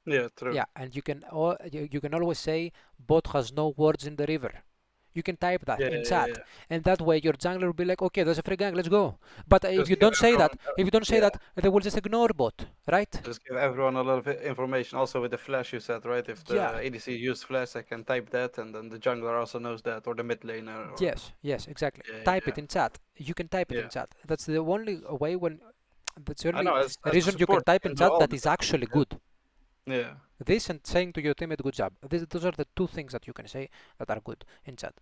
Yeah, true. Yeah, and you can always say bot has no wards in the river. You can type that Yeah, in yeah, chat, yeah. and that way your jungler will be like, okay, there's a free gang, let's go. But Just give everyone. if you don't say Yeah, that, they will just ignore bot, right? just give everyone a lot of information. Also with the flash you said, right? If Yeah, the ADC used flash, I can type that, and then the jungler also knows that, or the mid laner, or yes, exactly. yeah, Type yeah, it in chat. You can type it in yeah. chat. That's the only way when that's the I only know. As a reason you can support, type you in can do chat all that the is things. actually Yeah, good. yeah. This and saying to your teammate good job. Those are the two things that you can say that are good in chat.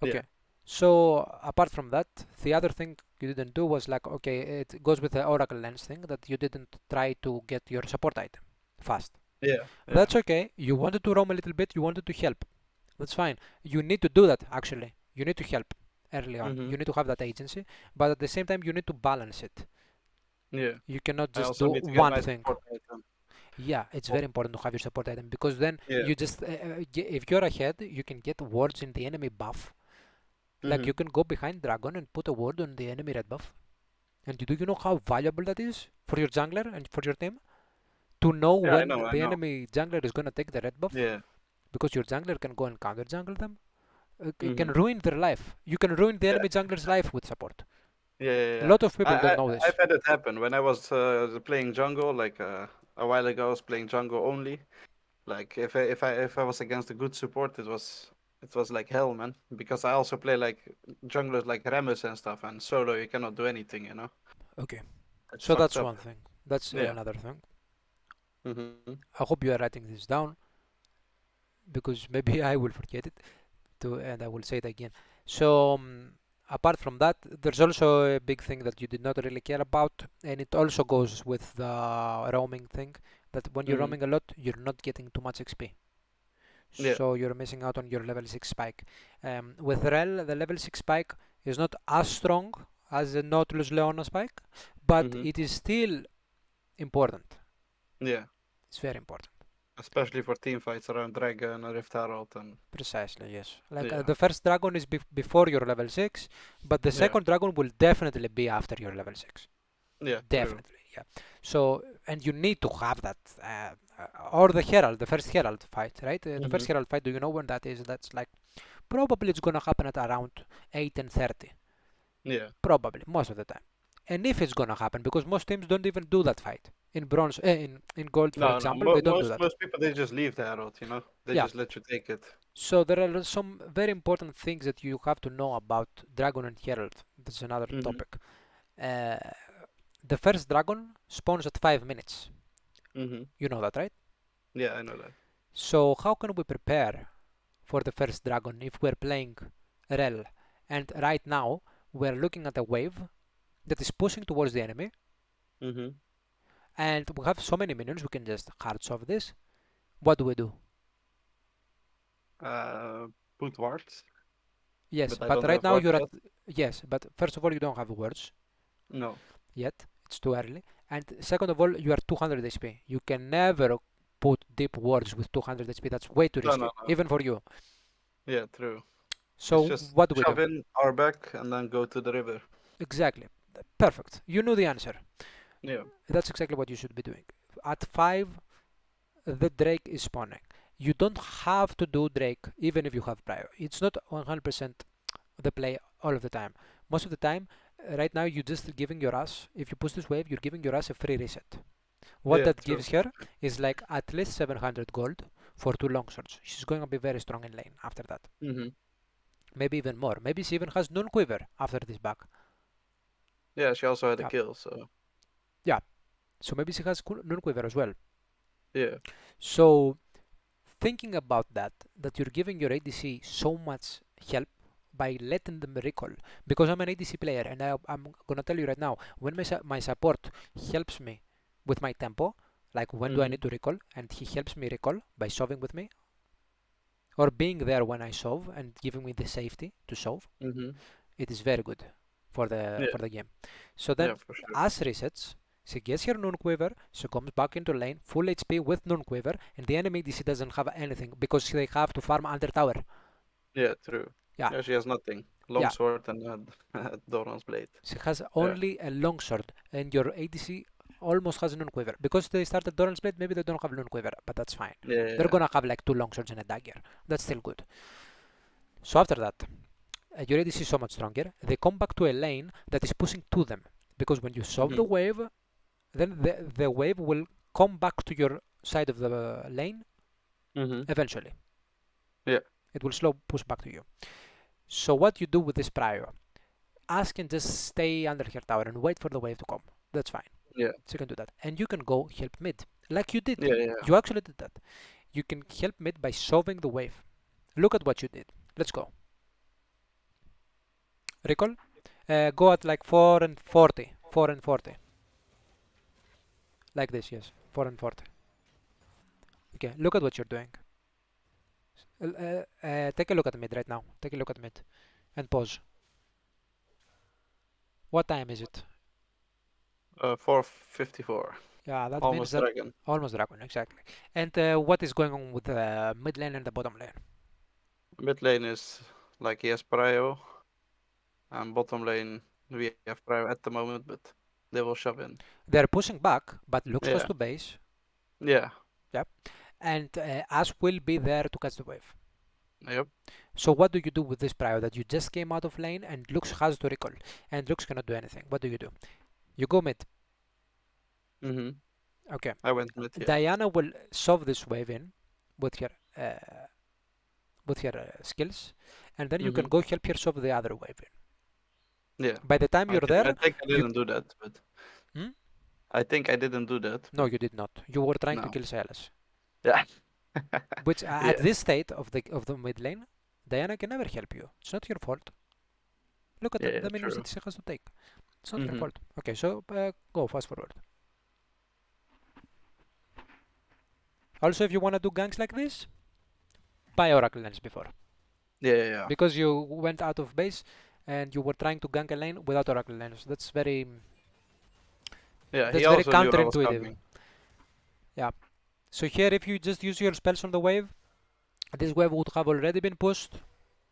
Yeah. Okay. So apart from that, the other thing you didn't do was like, okay, it goes with the Oracle Lens thing that you didn't try to get your support item fast. Yeah, yeah. That's okay. You wanted to roam a little bit. You wanted to help. That's fine. You need to do that actually. You need to help early on. Mm-hmm. You need to have that agency, but at the same time, you need to balance it. Yeah. You cannot I just also do need to get one my thing. support item. Yeah, it's Oh, very important to have your support item because then yeah. you just if you're ahead, you can get wards in the enemy buff. Like Mm-hmm. you can go behind dragon and put a ward on the enemy red buff. And do you know how valuable that is for your jungler and for your team? To know Yeah, I when know. I the know. enemy jungler is gonna take the red buff, Yeah. because your jungler can go and counter jungle them. It can Mm-hmm. ruin their life. You can ruin the Yeah. enemy jungler's life with support. Yeah, yeah, A yeah. lot of people don't know I've this. had it happen when I was playing jungle like a while ago. I was playing jungle only. Like if I was against a good support, it was like hell, man. Because I also play like junglers like Rammus and stuff, and solo you cannot do anything, you know. Okay, It's so fucked that's up. one thing. That's Yeah. another thing. Mm-hmm. I hope you are writing this down because maybe I will forget it too, and I will say it again. So apart from that, there's also a big thing that you did not really care about, and it also goes with the roaming thing. That when you're Mm-hmm. roaming a lot, you're not getting too much XP, Yeah. so you're missing out on your level 6 spike. With Rel, the level 6 spike It's not as strong as the Nautilus Leona spike, but Mm-hmm. it is still important. Yeah. It's very important. Especially for team fights around Dragon and Rift Herald and Precisely, yes. Like yeah. the first dragon is before your level 6, but the Yeah. second dragon will definitely be after your level 6. Yeah, true. Definitely, yeah. So, and you need to have that. Or the Herald, the first Herald fight, right? The Mm-hmm. first Herald fight, do you know when that is? That's like, probably it's gonna happen at around 8 and 30. Yeah. Probably, most of the time. And if it's gonna happen, because most teams don't even do that fight. In bronze, in gold, for No, no. example, they don't do that. Most people they just leave the Herald, you know. They Yeah. just let you take it. So there are some very important things that you have to know about Dragon and Herald. That's another Mm-hmm. topic. Uh, the first dragon spawns at 5 minutes. Mm-hmm. You know that, right? Yeah, I know that. So how can we prepare for the first dragon if we're playing Rel? And right now we're looking at a wave that is pushing towards the enemy, Mm-hmm. and we have so many minions. We can just hard solve this. What do we do? Uh, Put wards, Yes, but I but don't right have now wards you're at, yet. yes, but first of all you don't have words No. yet. It's too early. And second of all, you are 200 HP. You can never put deep wards with 200 HP. That's way too No, no, risky, no. even for you. Yeah, true. It's So just what do we shove do? in our back and then go to the river. Exactly. Perfect. You know the answer. Yeah. That's exactly what you should be doing. At 5, the Drake is spawning. You don't have to do Drake even if you have Prio. It's not 100% the play all of the time. Most of the time, right now, you're just giving your ass, if you push this wave, you're giving your ass a free reset. What Yeah, that true. gives her is like at least 700 gold for 2 longswords. She's going to be very strong in lane after that. Mm-hmm. Maybe even more. Maybe she even has non quiver after this back. Yeah, she also had a Yeah, kill, so yeah. So maybe she has non quiver as well. yeah. So thinking about that, that you're giving your ADC so much help by letting them recall. Because I'm an ADC player, and I'm gonna tell you right now, when my support helps me with my tempo, like when do I Mm-hmm. need to recall, and he helps me recall by shoving with me, or being there when I shove and giving me the safety to shove, Mm-hmm. it is very good Yeah, for the game. So yeah, then, for sure. as resets, she gets her Noon Quiver, she comes back into lane, full HP with Noon Quiver, and the enemy DC doesn't have anything because they have to farm under tower. Yeah, true. Yeah, Yeah, she has nothing. yeah. Longsword and Doran's blade. She has Yeah. only a longsword, and your ADC almost has Noon Quiver. Because they started Doran's Blade, maybe they don't have Noon Quiver, but that's fine. Yeah, They're yeah. gonna have like 2 longswords and a dagger. That's still good. So after that, your ADC is so much stronger. They come back to a lane that is pushing to them. Because when you solve the Mm-hmm. wave, then the wave will come back to your side of the lane Mm-hmm. eventually. Yeah. It will slow push back to you. So what you do with this prior? Ask and just stay under her tower and wait for the wave to come. That's fine. Yeah. So you can do that. And you can go help mid. Like you did. Yeah, yeah. You actually did that. You can help mid by shoving the wave. Look at what you did. Let's go. Recall? Go at like 4 and 40. 4 and 40. Like this, yes. 4 and 40. Okay, look at what you're doing. Take a look at mid right now. Take a look at mid. And pause. What time is it? 454. Yeah, that means Almost that dragon. almost dragon, exactly. And what is going on with the mid lane and the bottom lane? Mid lane is like he has prio, and bottom lane we have prio at the moment, but they will shove in. They're pushing back, but Lux has Yeah. to base. Yeah. Yep. And Ash will be there to catch the wave. Yep. So what do you do with this prio that you just came out of lane and Lux has to recall and Lux cannot do anything? What do? You go mid. Mm-hmm. Okay. I went mid, yeah. Diana will shove this wave in with her skills, and then you can Mm-hmm. go help her shove the other wave in. Yeah. By the time you're I there, think I you didn't do that, but hmm? I think I didn't do that, No, but you did not. You were trying to no. kill Silas. Yeah. Which at Yeah. this state of the mid lane, Diana can never help you. It's not your fault. Look at Yeah, yeah, the minions true. that she has to take. It's not your Mm-hmm. fault. Okay, so go fast forward. Also, if you want to do ganks like this, buy Oracle Lens before. Yeah, yeah, yeah. Because you went out of base and you were trying to gank a lane without Oracle lane. So Yeah, he that's very also knew I was counterintuitive. coming. Yeah. So here, if you just use your spells on the wave, this wave would have already been pushed.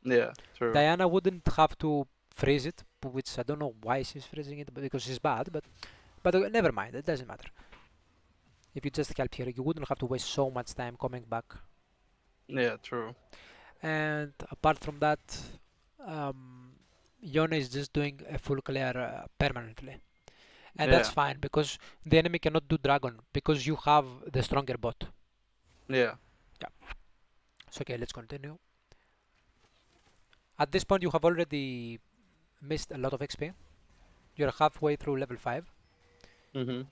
Yeah, true. Diana wouldn't have to freeze it, which I don't know why she's freezing it, because she's bad. But never mind. It doesn't matter. If you just help here, you wouldn't have to waste so much time coming back. Yeah, true. And apart from that, um, Yone is just doing a full clear permanently. And that's Yeah, fine because the enemy cannot do dragon because you have the stronger bot. yeah, Yeah. So okay, let's continue. At this point, you have already missed a lot of XP. You're halfway through level 5, mhm.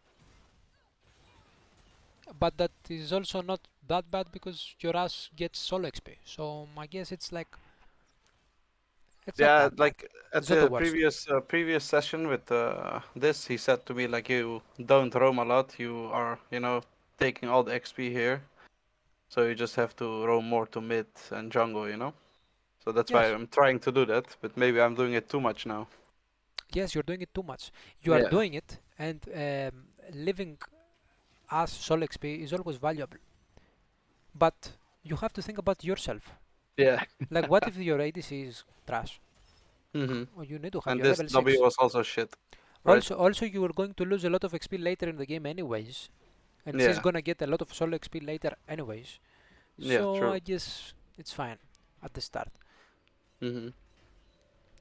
but that is also not that bad because your ass gets solo XP. So I guess it's not Yeah, that bad. like at It's not the the worst. previous session with this, he said to me like, you don't roam a lot. You are, taking all the XP here, so you just have to roam more to mid and jungle. So that's why Yes, I'm trying to do that, but maybe I'm doing it too much now. yes, you're doing it too much. You are Yeah, doing it, and living as solo XP is always valuable. But you have to think about yourself. yeah. Like, what if your ADC is trash? Mhm. Or you need to have And your this level W 6. was also shit, right? Also, you are going to lose a lot of XP later in the game, anyways. And she's Yeah, gonna get a lot of solo XP later, anyways. yeah, So true. I guess it's fine at the start. Mhm.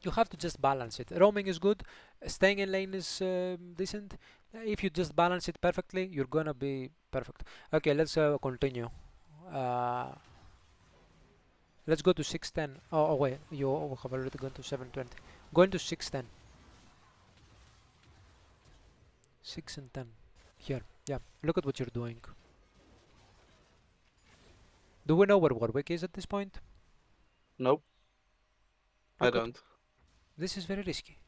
You have to just balance it. Roaming is good, staying in lane is decent. If you just balance it perfectly, you're gonna be perfect. Okay, let's continue. Uh, let's go to 610. Oh, wait, you have already gone to 720. Going to 610. 6 and 10. Here, yeah. Look at what you're doing. Do we know where Warwick is at this point? Nope, I Look at don't. this is very risky.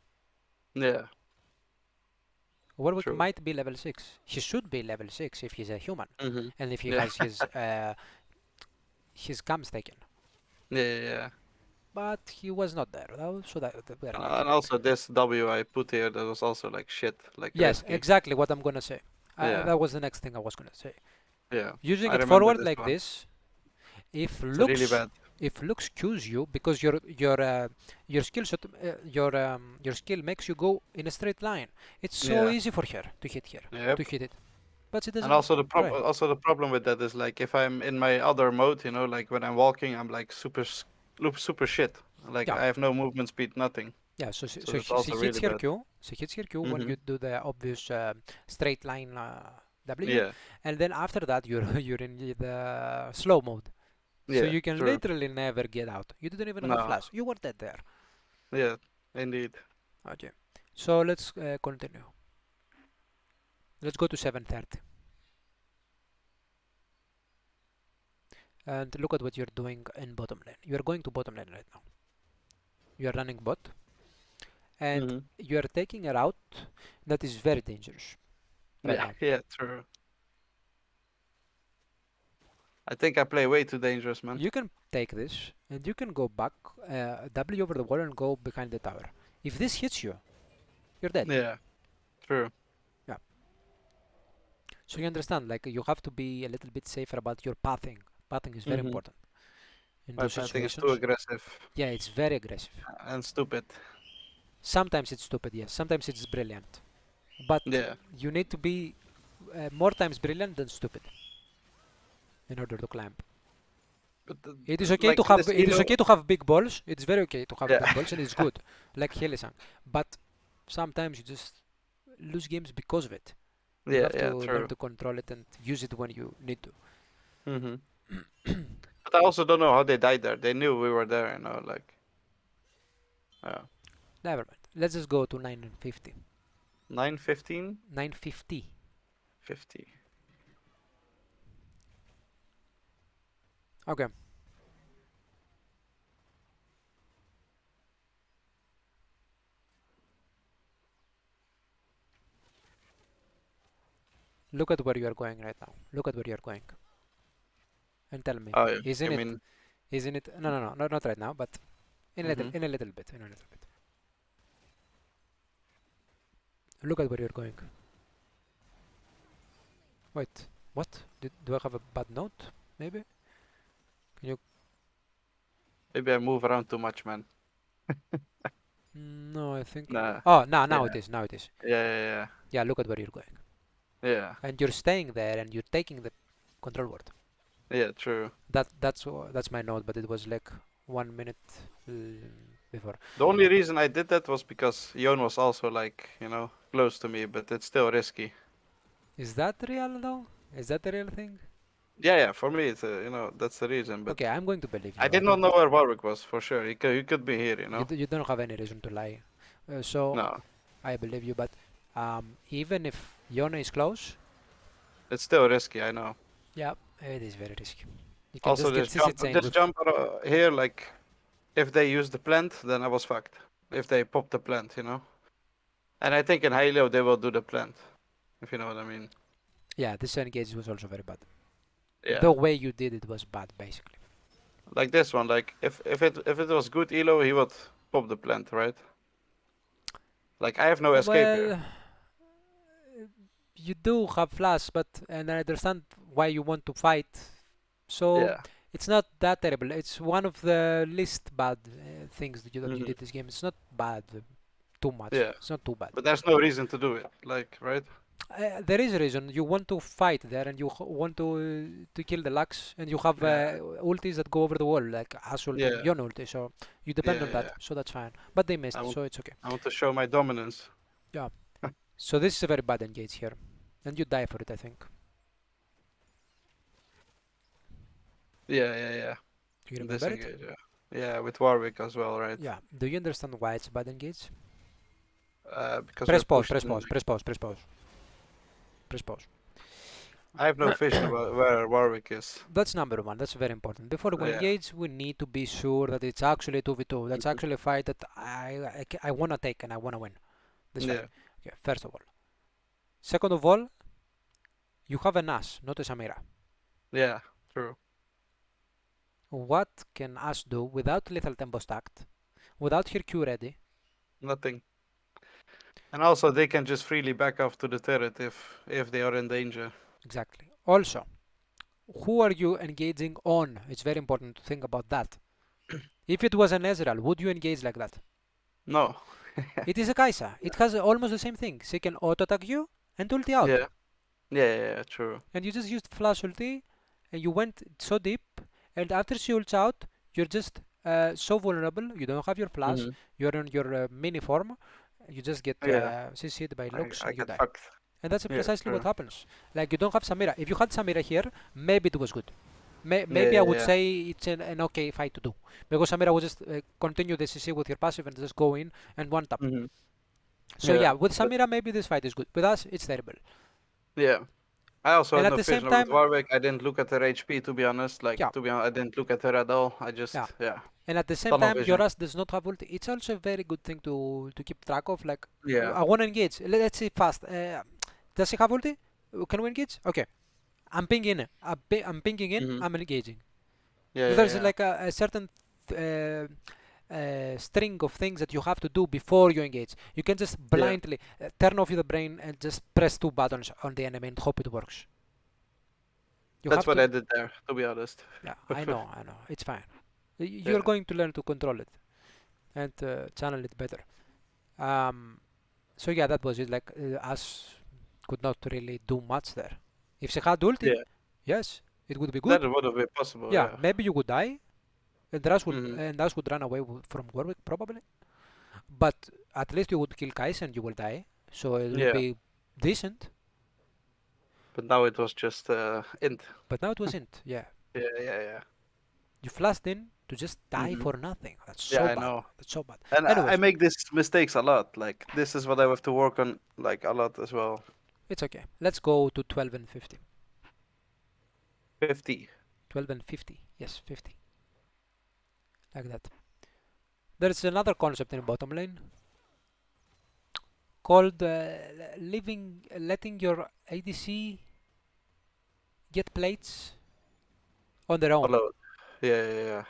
Yeah, Warwick true. might be level 6. He should be level 6 if he's a human Mhm. and if he Yeah, has his cams taken. yeah, yeah, yeah. But he was not there, though, so that we are lucky. And also this W I put here that was also like shit, like Yes, risky. exactly what I'm gonna say. Yeah, That was the next thing I was gonna say. yeah. Using I it remember forward this like one. this, if It's really looks bad. if looks cues you because your skill shot your skill makes you go in a straight line. It's so Yeah. easy for her to hit here, to Yep. hit it, but she And doesn't also try. the problem with that is like if I'm in my other mode, like when I'm walking, I'm like super shit. Like Yeah, I have no movement speed, nothing. yeah. So that's She also hits really her bad. Q. She hits her Q when Mhm. you do the obvious straight line W, Yeah. and then after that you're in the slow mode, so Yeah. you can True. literally never get out. You didn't even have No. flash. You were dead there. Yeah. Indeed. Okay, so let's continue. Let's go to 730 and look at what you're doing in bottom lane. You're going to bottom lane right now. You're running bot and Mhm. you're taking a route that is very dangerous right Yeah. now. Yeah. True. I think I play way too dangerous, man. You can take this and you can go back, W over the wall and go behind the tower. If this hits you, you're dead. Yeah. True. Yeah. So you understand, like you have to be a little bit safer about your pathing. Pathing is very Mhm. important in My those pathing is too situations. aggressive Yeah, it's very aggressive. and stupid. Sometimes it's stupid, yes. Sometimes it's brilliant. But Yeah. you need to be more times brilliant than stupid in order to climb. But It is okay to like have this big balls. It's very okay to have Yeah. big balls and it's good, like Helisang. But sometimes you just lose games because of it. You Yeah. have to Yeah. learn True. to control it and use it when you need to. Mhm. But I also don't know how they died there. They knew we were there, like, uh, Never mind. Let's just go to 950. 9:15, 950. 50. Okay. Look at where you are going right now. Look at where you are going. And tell me, Oh, yeah. isn't You it? mean? Isn't it? No, not right now, but Mhm. in a little bit, in a little bit. Look at where you're going. Wait, what? Do I have a bad note? Maybe? Can you... Maybe I move around too much, man. No, I think... Nah. Oh, no, now it Yeah. is, now it is. Yeah. Yeah, look at where you're going. Yeah. And you're staying there and you're taking the control board. Yeah. True. That's my note, but it was like 1 minute before. The only reason I did that was because Yon was also like, close to me, but it's still risky. Is that real though? Is that the real thing? Yeah. For me, it's that's the reason. But Okay, I'm going to believe I you. I did not don't. know where Warwick was for sure. He could be here, You don't have any reason to lie. So No, I believe you, but even if Yona is close, it's still risky. I know. yeah, it is very risky. You can Also, just get this CC jump, chain this with... jump here, like if they use the plant, then I was fucked. If they pop the plant, And I think in Halo they will do the plant, if you know what I mean. Yeah, this engage was also very bad. Yeah. The way you did it was bad, basically. Like this one, like if it was good elo, he would pop the plant, right? Like I have no escape here. Well, you do have flash, but and I understand why you want to fight. So Yeah. it's not that terrible. It's one of the least bad things that you Hmm. did this game. It's not bad too much. Yeah. It's not too bad. But there's no reason to do it, like, right? There is a reason. You want to fight there, and you want to kill the Lux, and you have Yeah. ultis that go over the wall, like Ash ulti and Yeah. Yon ulti. So you depend on Yeah. that. So that's fine. But they missed, I want so it's okay. I want to show my dominance. Yeah. So this is a very bad engage here, and you die for it, I think. Yeah. You remember it? Disengage, yeah. Yeah, with Warwick as well, right? Yeah. Do you understand why it's a bad engage? Because we're Press pause. pushed Press in. pause. Press pause. Press pause. Press pause. I have no vision about where Warwick is. That's number one. That's very important. Before we Yeah. engage, we need to be sure that it's actually 2v2. That's Mhm. actually a fight that I want to take and I want to win this fight. Yeah. Okay, first of all. Second of all, you have an Ash, not a Samira. Yeah. True. What can Ash do without lethal tempo stacked, without her Q ready? Nothing. And also, they can just freely back off to the turret if they are in danger. Exactly. Also, who are you engaging on? It's very important to think about that. If it was an Ezreal, would you engage like that? No. It is a Kai'Sa. It has almost the same thing. She can auto attack you and ulti out. Yeah. Yeah. True. And you just used flash ulti and you went so deep. And after she ults out, you're just so vulnerable. You don't have your flash. Hmm. You're in your mini form. You just get Yeah. CC'd by I, Lux I and you get die. fucked. And that's Yeah. precisely what True. happens. Like you don't have Samira. If you had Samira here, maybe it was good. Maybe I would Yeah. say it's an okay fight to do. Because Samira would just continue the CC with your passive and just go in and one tap. Hmm. So Yeah. yeah, with But Samira maybe this fight is good. With us, it's terrible. yeah. I also And had at no the same vision with time, Warwick. I didn't look at her HP, to be honest. Like, yeah, to be honest, I didn't look at her at all. I just, yeah. yeah, And at the same tunnel time, your vision. Rust does not have ulti. It's also a very good thing to keep track of. Like, Yeah. I want to engage. Let's see fast. Does he have ulti? Can we engage? Okay. I'm pinging. I'm pinging in. Hmm. I'm engaging. Yeah. There's Yeah. like a certain string of things that you have to do before you engage. You can just Yeah. blindly turn off your brain and just press two buttons on the enemy and hope it works. You That's have what to. I did there, to be honest. Yeah, I know. It's fine. You're Yeah. going to learn to control it and channel it better. Um, so yeah, that was it. Like us could not really do much there. If she had ulti, Yeah. yes, it would be That good. would have been possible. Yeah, Yeah. maybe you would die, and Rush would Hmm. run away from Warwick probably. But at least you would kill Kais and you will die, so it will Yeah. be decent. But now it was just int. But now it wasn't. Yeah, Yeah. you flashed in to just die Hmm. for nothing. That's Yeah, so I bad. know. That's so bad. And I Anyways, make these mistakes a lot. Like, this is what I have to work on, like, a lot as well. it's okay. Let's go to 12 and 50. 50. 12 and 50. Yes, 50. Like that. There's another concept in bottom lane called letting your ADC get plates on their own. Follow. Yeah.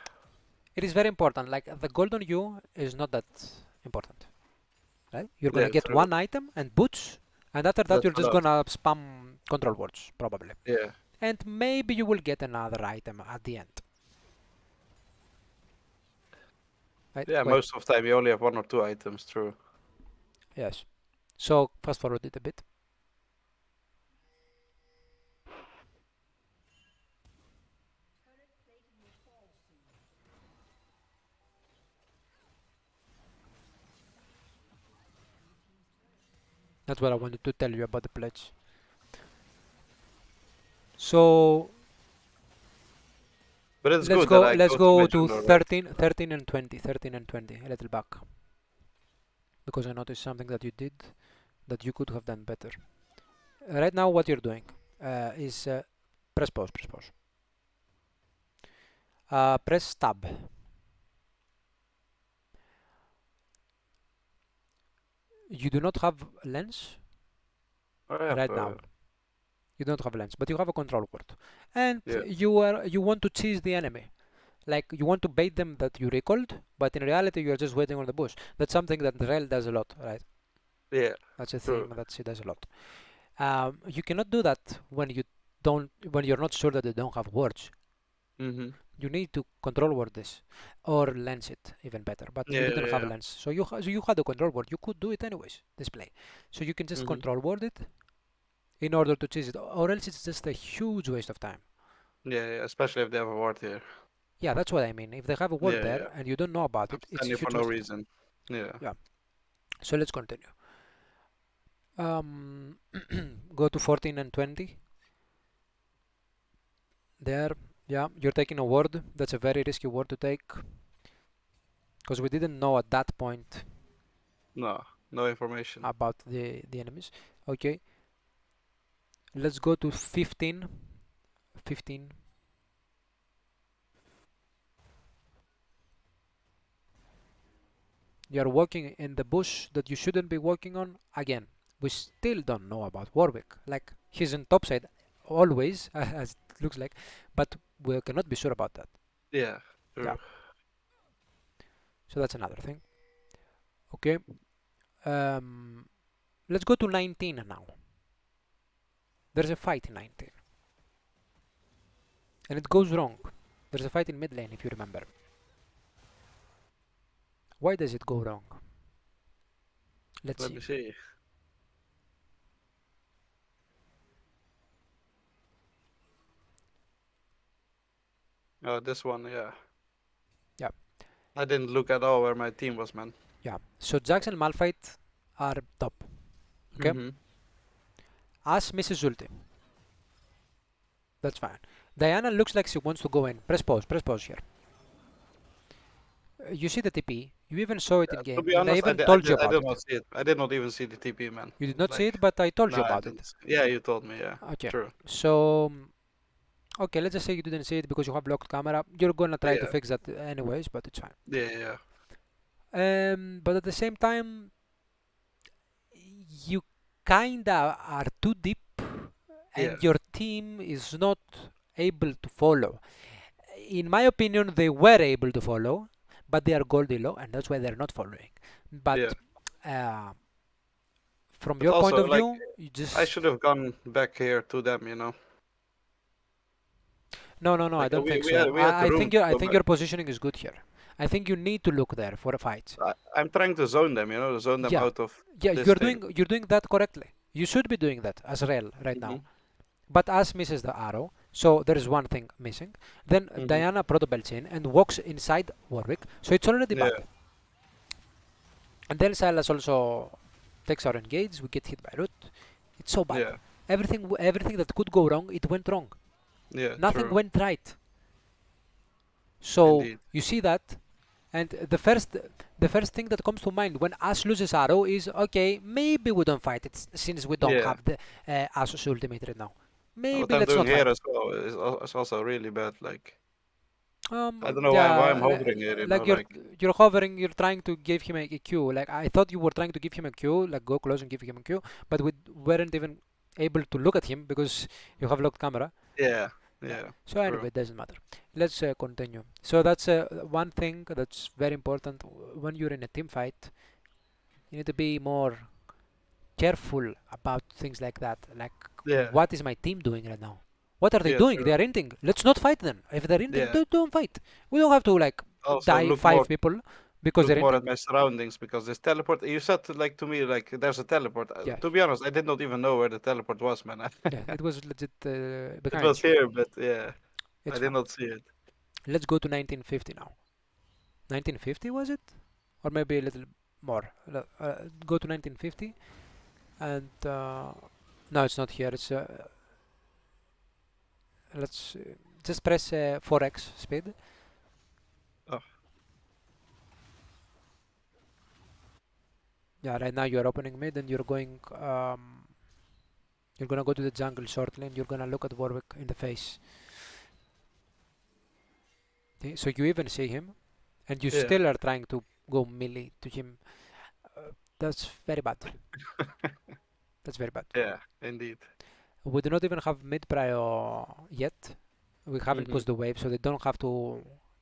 It is very important. Like the gold on you is not that important. right? You're Yeah, gonna get true. one item and boots, and after that That's you're a just lot. gonna spam control words probably, Yeah. and maybe you will get another item at the end, right? Yeah, Wait, most of the time you only have 1 or 2 items, true. yes. So fast forward it a bit. That's what I wanted to tell you about the pledge. So But it's let's good that go I let's go to go mid to jungler, right? 13 and 20, 13 and 20, a little back, because I noticed something that you did that you could have done better. Right now what you're doing is press pause, press pause. Press tab. You do not have lens I have, right now. You don't have lens, but you have a control word, and yeah, you want to chase the enemy. Like you want to bait them that you recalled, but in reality you are just waiting on the bush. That's something that Rel does a lot, right? yeah, That's a true. thing that she does a lot. You cannot do that when you're not sure that they don't have words. Mm-hmm. You need to control word this, or lens it even better. But you Yeah, didn't have yeah. lens, so you had a control word. You could do it anyways. Display, so you can just Mm-hmm. control word it in order to chase it, or else it's just a huge waste of time. Yeah, yeah, especially if they have a ward here. Yeah, that's what I mean. If they have a word Yeah, there yeah. and you don't know about I'm it, it's a standing for huge no waste of time. reason. Yeah. Yeah. So let's continue. Um, go to 14 and 20. There, yeah, you're taking a word. That's a very risky word to take because we didn't know at that point No, no information. about the enemies. Okay, let's go to 15. 15. You're walking in the bush that you shouldn't be walking on again. We still don't know about Warwick. Like he's in top side always, as it looks like, but we cannot be sure about that. Yeah, Yeah, true. so that's another thing. Okay, um, let's go to 19 now. There's a fight in 19, and it goes wrong. There's a fight in mid lane, if you remember. Why does it go wrong? Let's Let see. me see. Oh, this one, yeah. Yeah, I didn't look at all where my team was, man. yeah. So Jax and Malphite are top. Okay, Mm-hmm. Ash misses ulti. That's fine. Diana looks like she wants to go in. Press pause here. You see the TP. You even saw it in To game, be and I honest, even told you I about did it. not see it. I did not even see the TP, man. You did not see Like, it, but I told no, you I about it. didn't. Yeah, you told me, yeah. Okay. True. So, okay, let's just say you didn't see it because you have blocked camera. You're gonna try to Yeah, fix that anyways, but it's fine. yeah, yeah. But at the same time, you kinda are too deep, Yeah, and your team is not able to follow. In my opinion, they were able to follow, but they are Goldie low, and that's why they're not following. But yeah. uh, from But your point also, of like, view, you I just should have gone back here to them, you know? no, I Like, don't think so. we had the room to I go think back. your positioning is good here. I think you need to look there for a fight. I'm trying to zone them, you know, zone them Yeah, out of yeah, this thing. you're doing that correctly. You should be doing that as Rel right Mm-hmm. now. But as misses the arrow, so there is one thing missing. Then Mm-hmm. Diana proto belts in and walks inside Warwick, so it's already Yeah, bad. And then Silas also takes our engage. We get hit by root. It's so bad. yeah, Everything that could go wrong, it went wrong. yeah, Nothing true. went right. So Indeed. you see that, and the first thing that comes to mind when Ash loses arrow is okay. Maybe we don't fight it since we don't Yeah. have the Ash's ultimate right now. What Maybe I'm let's doing not here fight. as well is also really bad. Like, I don't know why I'm Yeah, hovering here, you know, like you're like, you're hovering. You're trying to give him a Q. Like I thought you were trying to give him a Q. Like go close and give him a Q, but we weren't even able to look at him because you have locked camera. yeah, Yeah. yeah, So true. anyway, it doesn't matter. Let's continue. So that's one thing that's very important when you're in a team fight You need to be more careful about things like that. Like, Yeah. what is my team doing right now? What are they Yeah. doing? True. They are inting. Let's not fight them. If they're inting, Yeah. don't fight. We don't have to like Also, die 5 people because look they're more inting. at my surroundings because this teleport. You said like to me like there's a teleport. Yeah, To be honest, I did not even know where the teleport was, man. yeah. It was legit It behind was you. here, but yeah, It's I did fine. not see it. Let's go to 1950 now. 1950 was it? Or maybe a little more. Go to 1950 and no, it's not here. It's let's just press 4x speed. Oh, Yeah, right now you're opening mid and you're gonna go to the jungle shortly and you're gonna look at Warwick in the face. Okay, so you even see him and you yeah, still are trying to go melee to him. That's very bad. That's very bad. yeah, indeed. We do not even have mid prio yet. We haven't Mm-hmm. pushed the wave, so they don't have to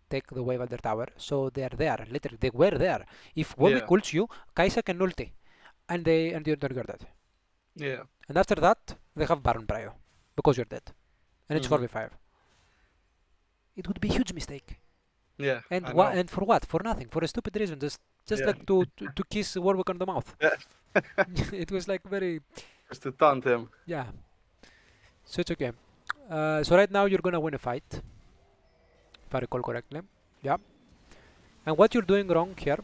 take the wave at their tower. So they are there, literally. They were there. If Warwick Yeah, ults you, Kaisa can ulti, and you're dead. yeah. And after that, they have Baron prio because you're dead, and it's Mm-hmm. 4v5. It would be a huge mistake. Yeah, And I what? know. And for what? For nothing. For a stupid reason. Just Yeah, like to kiss Warwick on the mouth. yeah. It was like very Just to taunt him. yeah. So it's okay. So right now you're gonna win a fight, if I recall correctly. Yeah. And what you're doing wrong here,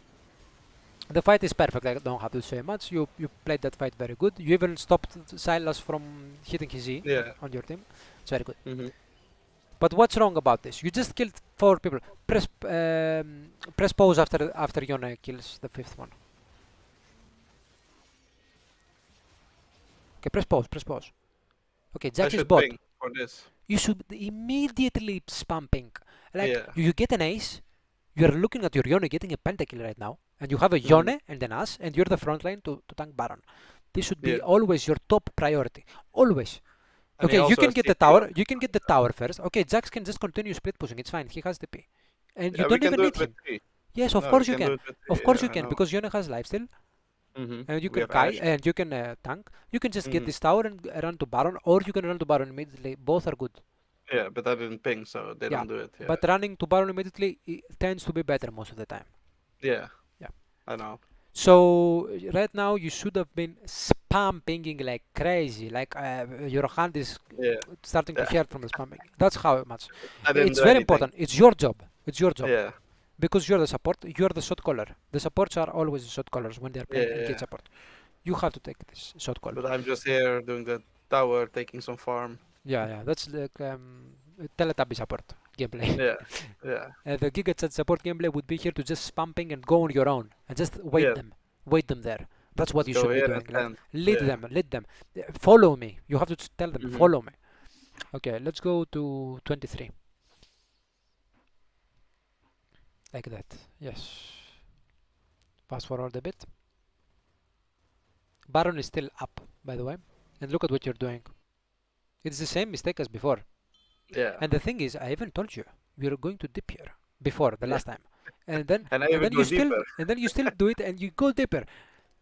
the fight is perfect. I don't have to say much. You played that fight very good. You even stopped Silas from hitting his E Yeah. on your team. It's very good. Mm-hmm. But what's wrong about this? You just killed 4 people. Press pause after Yone kills the 5th one. Okay, press pause. Press pause. Okay, I Jack is should bot. ping for this. You should immediately spam pink. Like Yeah. you get an ace, you're looking at your Yone getting a pentakill right now, and you have a Mm-hmm. Yone and an As, and you're the front line to tank Baron. This should be Yeah. always your top priority. Always. And he Okay, you also can has get the TP tower. up. You can get the tower first. Okay, Jax can just continue split pushing. It's fine. He has the P, and you Yeah, we don't can even do need it with him. three. Yes, of No, we course you can do can. it with Of three. course you Yeah, I can know. because Yone has lifesteal, Mm-hmm. and you We can have Kai, Ash. and you can tank. You can just get Mm-hmm. this tower and run to Baron, or you can run to Baron immediately. Both are good. Yeah, but I didn't ping, so they Yeah, don't do it. Yeah. but running to Baron immediately tends to be better most of the time. Yeah. Yeah. I know. So right now you should have been spam pinging like crazy. Like your hand is Yeah. starting to Yeah. hurt from the spamming. That's how much. I didn't It's do very anything. important. It's your job. It's your job. Yeah. Because you're the support, you're the shot caller. The supports are always the shot callers when they're Yeah. playing engage Yeah. support. You have to take this shot call. But I'm just here doing the tower, taking some farm. Yeah, that's like Teletubby support gameplay. Yeah. Yeah. The Giga Chat support gameplay would be here to just spamping and go on your own and just Yeah. wait them there. That's what Just you go should be here and doing. Like stand. lead Yeah. them, lead them. Follow me. You have to tell them, Mm-hmm. follow me. Okay, let's go to 23. Like that. Yes. Fast forward a bit. Baron is still up, by the way. And look at what you're doing. It's the same mistake as before. Yeah. And the thing is, I even told you we are going to dip here before the Yeah. last time. And then And I and even then you go still deeper. and then you still do it and you go deeper.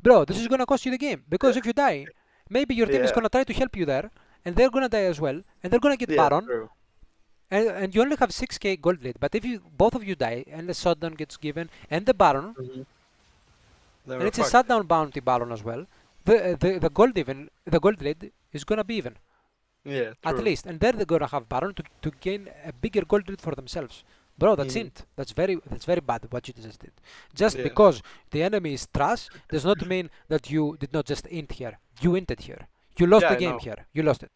Bro, this is gonna cost you the game because Yeah. if you die, maybe your team is Yeah. gonna try to help you there and they're gonna die as well and they're gonna get Yeah. Baron True. and you only have 6k gold lead. But if you both of you die and the shutdown gets given and the Baron Mm-hmm. Then and we're it's a fucked. shutdown bounty Baron as well, the gold lead is gonna be even. Yeah. At True. least, and then they're gonna have Baron to gain a bigger gold lead for themselves. Bro, that's Mm-hmm. it. That's very bad what you just did. Just Yeah. because the enemy is trash does not mean that you did not just int here. You inted here. You lost Yeah, the I game know. here. You lost it.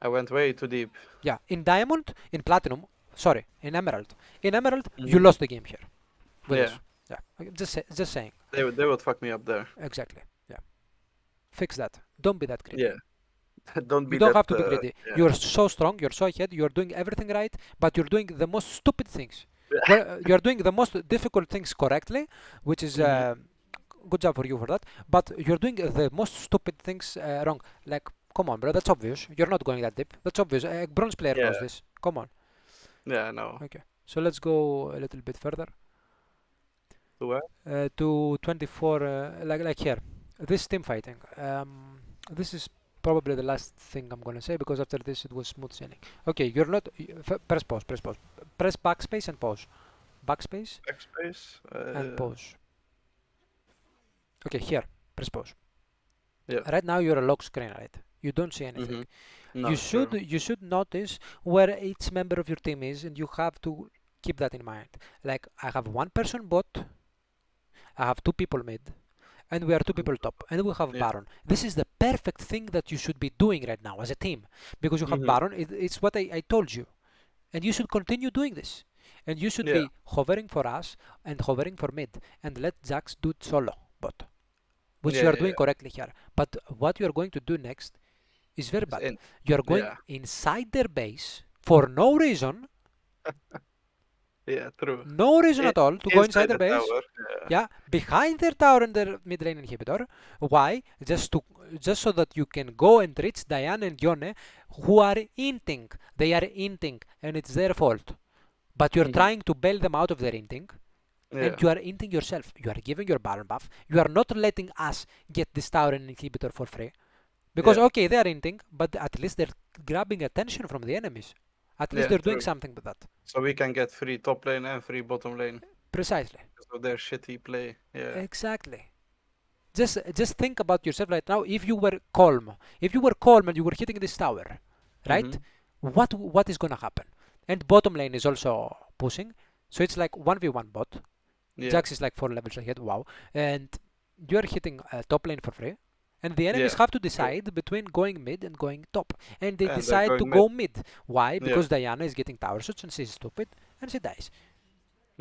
I went way too deep. Yeah. In Diamond, in Platinum, sorry, in Emerald. In Emerald, you Mm-hmm. lost the game here. With Yeah. us. Yeah. Just saying. They would fuck me up there. Exactly. Yeah. Fix that. Don't be that greedy. Yeah. Don't You be don't that. have to be greedy. Yeah. You're so strong, you're so ahead, you're doing everything right, but you're doing the most stupid things. Yeah. Well, you're doing the most difficult things correctly, which is Mm-hmm. good job for you for that. But you're doing the most stupid things wrong. Like, come on, bro, that's obvious. You're not going that deep. That's obvious. A bronze player knows Yeah. this. Come on. Yeah. I know. Okay, so let's go a little bit further. To where? To 24, like here. This team fighting. This is probably the last thing I'm gonna say because after this it was smooth sailing. Okay, you're not. Press pause. Press pause. Press backspace and pause. Backspace Backspace. and pause. Okay, here. Press pause. Yeah. Right now you're a lock screen, right? You don't see anything. No, You should notice where each member of your team is, and you have to keep that in mind. Like I have one person bot, I have two people mid, and we are two people top, and we have Yeah. Baron. This is the perfect thing that you should be doing right now as a team, because you have Baron. It's what I told you, and you should continue doing this. And you should Yeah. be hovering for us and hovering for mid, and let Jax do it solo bot, which you are doing correctly here. But what you are going to do next is very bad. You are going inside their base for no reason. Yeah, true. No reason at all to go inside their base. Tower. Yeah, behind their tower and their mid lane inhibitor. Why? Just so that you can go and reach Diana and Yone, who are inting. They are inting, and it's their fault. But you're trying to bail them out of their inting, and you are inting yourself. You are giving your Baron buff. You are not letting us get this tower and inhibitor for free. Because okay, they are inting, but at least they're grabbing attention from the enemies. At least they're doing something with that. So we can get free top lane and free bottom lane. Precisely. Because of their shitty play. Yeah. Exactly. Just think about yourself right now. If you were calm and you were hitting this tower, right? What is gonna happen? And bottom lane is also pushing, so it's like 1v1 bot. Jax is like 4 levels ahead. Wow. And you're hitting top lane for free. And the enemies have to decide between going mid and going top. And they decide to go mid. Why? Because Diana is getting tower shots and she's stupid and she dies.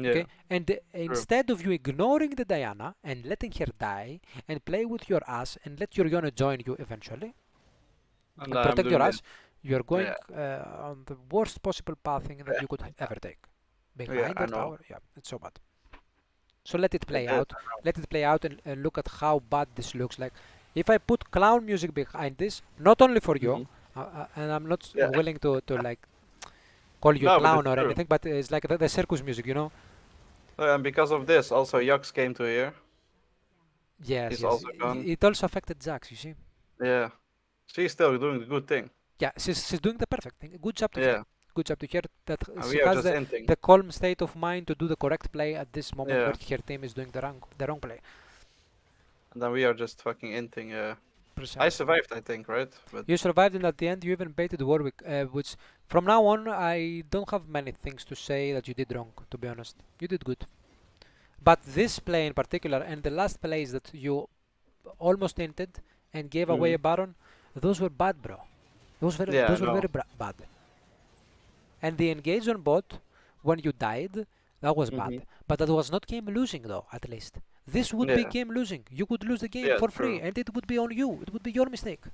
Okay? And instead of you ignoring the Diana and letting her die and play with your ass and let your Yone join you eventually and protect your ass, you're going on the worst possible pathing that you could ever take. Behind the tower, it's so bad. So let it play out. Let it play out and look at how bad this looks like. If I put clown music behind this, not only for you, and I'm not willing to like call you a clown or anything, but it's like the circus music, you know? And because of this, also Jax came to here. Yes, He's also gone. It also affected Jax, you see? Yeah. She's still doing the good thing. Yeah, she's doing the perfect thing. Good job to her. Good job to her that she we has the calm state of mind to do the correct play at this moment where her team is doing the wrong play. And then we are just fucking inting. I survived, I think, right? But you survived, and at the end you even baited Warwick, which from now on I don't have many things to say that you did wrong, to be honest. You did good. But this play in particular, and the last plays that you almost inted and gave away a Baron, those were bad, bro. Those were very bad. And the engage on bot, when you died, that was bad. But that was not game losing, though, at least. This would be game losing. You could lose the game for free, and it would be on you. It would be your mistake,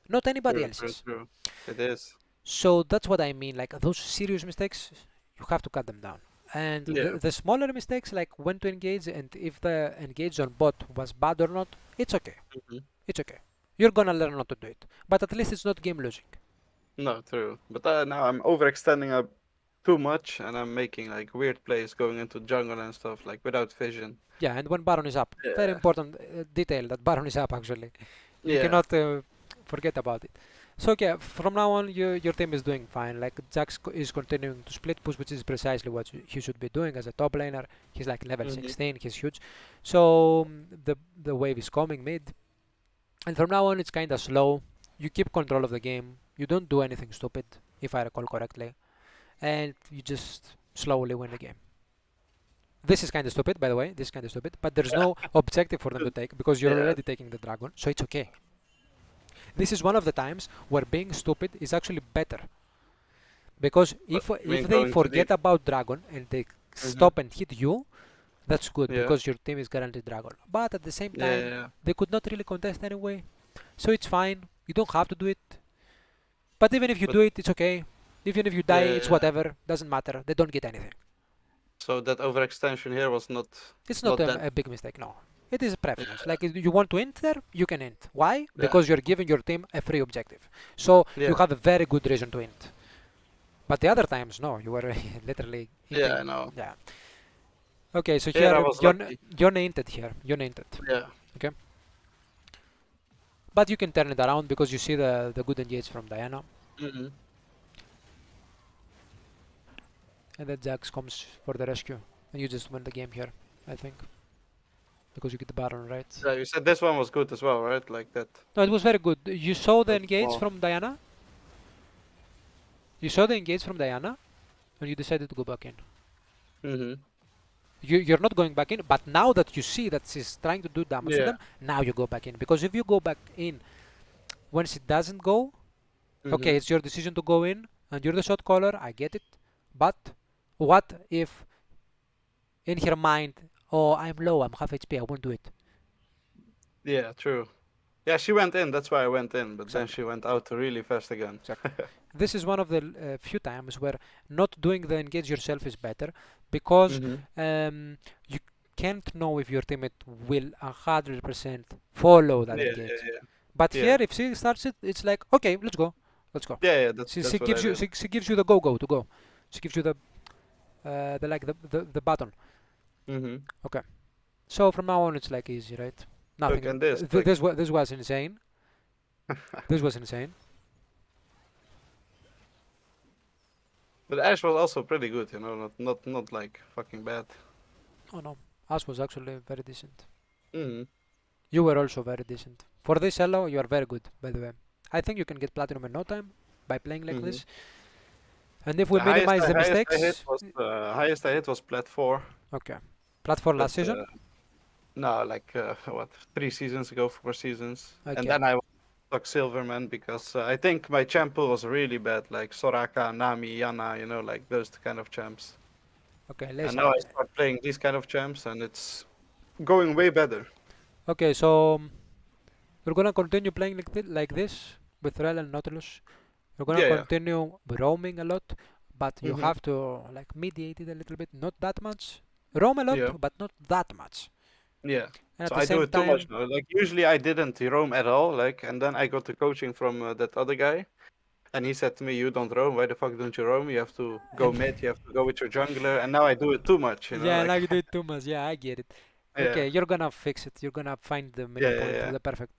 not anybody else's. True. It is. So that's what I mean. Like those serious mistakes, you have to cut them down. And the smaller mistakes, like when to engage, and if the engage on bot was bad or not, it's okay. It's okay. You're gonna learn not to do it. But at least it's not game losing. No, true. But now I'm overextending too much, and I'm making like weird plays going into jungle and stuff, like without vision. Yeah, and when Baron is up. Very important detail that Baron is up, actually. You cannot forget about it. So okay, from now on, your team is doing fine. Like Jax is continuing to split push, which is precisely what he should be doing as a top laner. He's like level 16. He's huge. So the wave is coming mid, and from now on it's kind of slow. You keep control of the game. You don't do anything stupid, if I recall correctly, and you just slowly win the game. This is kind of stupid, by the way. This is kind of stupid, but there's no objective for them to take because you're already taking the dragon, so it's okay. This is one of the times where being stupid is actually better. Because if they forget about dragon and they stop and hit you, that's good because your team is guaranteed dragon. But at the same time, they could not really contest anyway. So it's fine. You don't have to do it. But even if you do it, it's okay. Even if you die, it's whatever. Doesn't matter. They don't get anything. So that overextension here was not... It's not a big mistake, no. It is a preference. Like, if you want to int there, you can int. Why? Because you're giving your team a free objective. So you have a very good reason to int. But the other times, no. You were literally... Yeah, I know. Yeah. Okay, so Here I here was lucky. you're nainted here. You're nainted. Yeah. Okay, but you can turn it around because you see the good engage from Diana, Mm-hmm. and then Jax comes for the rescue, and you just win the game here. I think because you get the Baron right. Yeah, you said this one was good as well, right? Like that. No, it was very good. You saw the That engage small. from Diana. You saw the engage from Diana, and you decided to go back in. Mm-hmm. You're not going back in, but now that you see that she's trying to do damage to Yeah. them, now you go back in. Because if you go back in when she doesn't go, okay, Mm-hmm. it's your decision to go in, and you're the shot caller, I get it. But what if in her mind, oh, I'm low, I'm half HP, I won't do it. Yeah, true. Yeah, she went in. That's why I went in. But then Exactly, she went out really fast again. exactly. This is one of the few times where not doing the engage yourself is better because Mm-hmm. you can't know if your teammate will 100% follow that Yeah, engage. yeah, But yeah, here, if she starts it, it's like, okay, let's go, let's go. yeah, yeah. She That's what I gives you did. she gives you the go to go. She gives you the like the button. Mm-hmm. Okay. So from now on, it's like easy, right? Look, Nothing. and this, like, This was insane. This was insane. but Ash was also pretty good, not like fucking bad. Oh no, us was actually very decent. Mm-hmm. You were also very decent. For this elo, you are very good, by the way. I think you can get platinum in no time by playing like Mm-hmm. this. And if we The minimize the was mistakes, highest I hit was plat 4, okay. Plat for but last season, no, like what 3 seasons ago, 4 seasons, and okay. then I was stuck Silverman because I think my champ pool was really bad, like Soraka, Nami, Yana, like those kind of champs. Okay, And listen. now I start playing these kind of champs, and it's going way better. Okay, so we're gonna continue playing like this with Rel and Nautilus. We're gonna Yeah, yeah. continue roaming a lot, but you Mm-hmm. have to like mediate it a little bit, not that much. Roam a lot, Yeah, but not that much. yeah. And at So the I do same it too much time, now. Like usually I didn't roam at all. Like, and then I got the coaching from that other guy, and he said to me, "You don't roam. Why the fuck don't you roam? You have to go and mid. You have to go with your jungler." And now I do it too much. yeah, now Like, you do it too much. Yeah, I get it. yeah, Okay, you're gonna fix it. You're gonna find the yeah, middle yeah, point, yeah.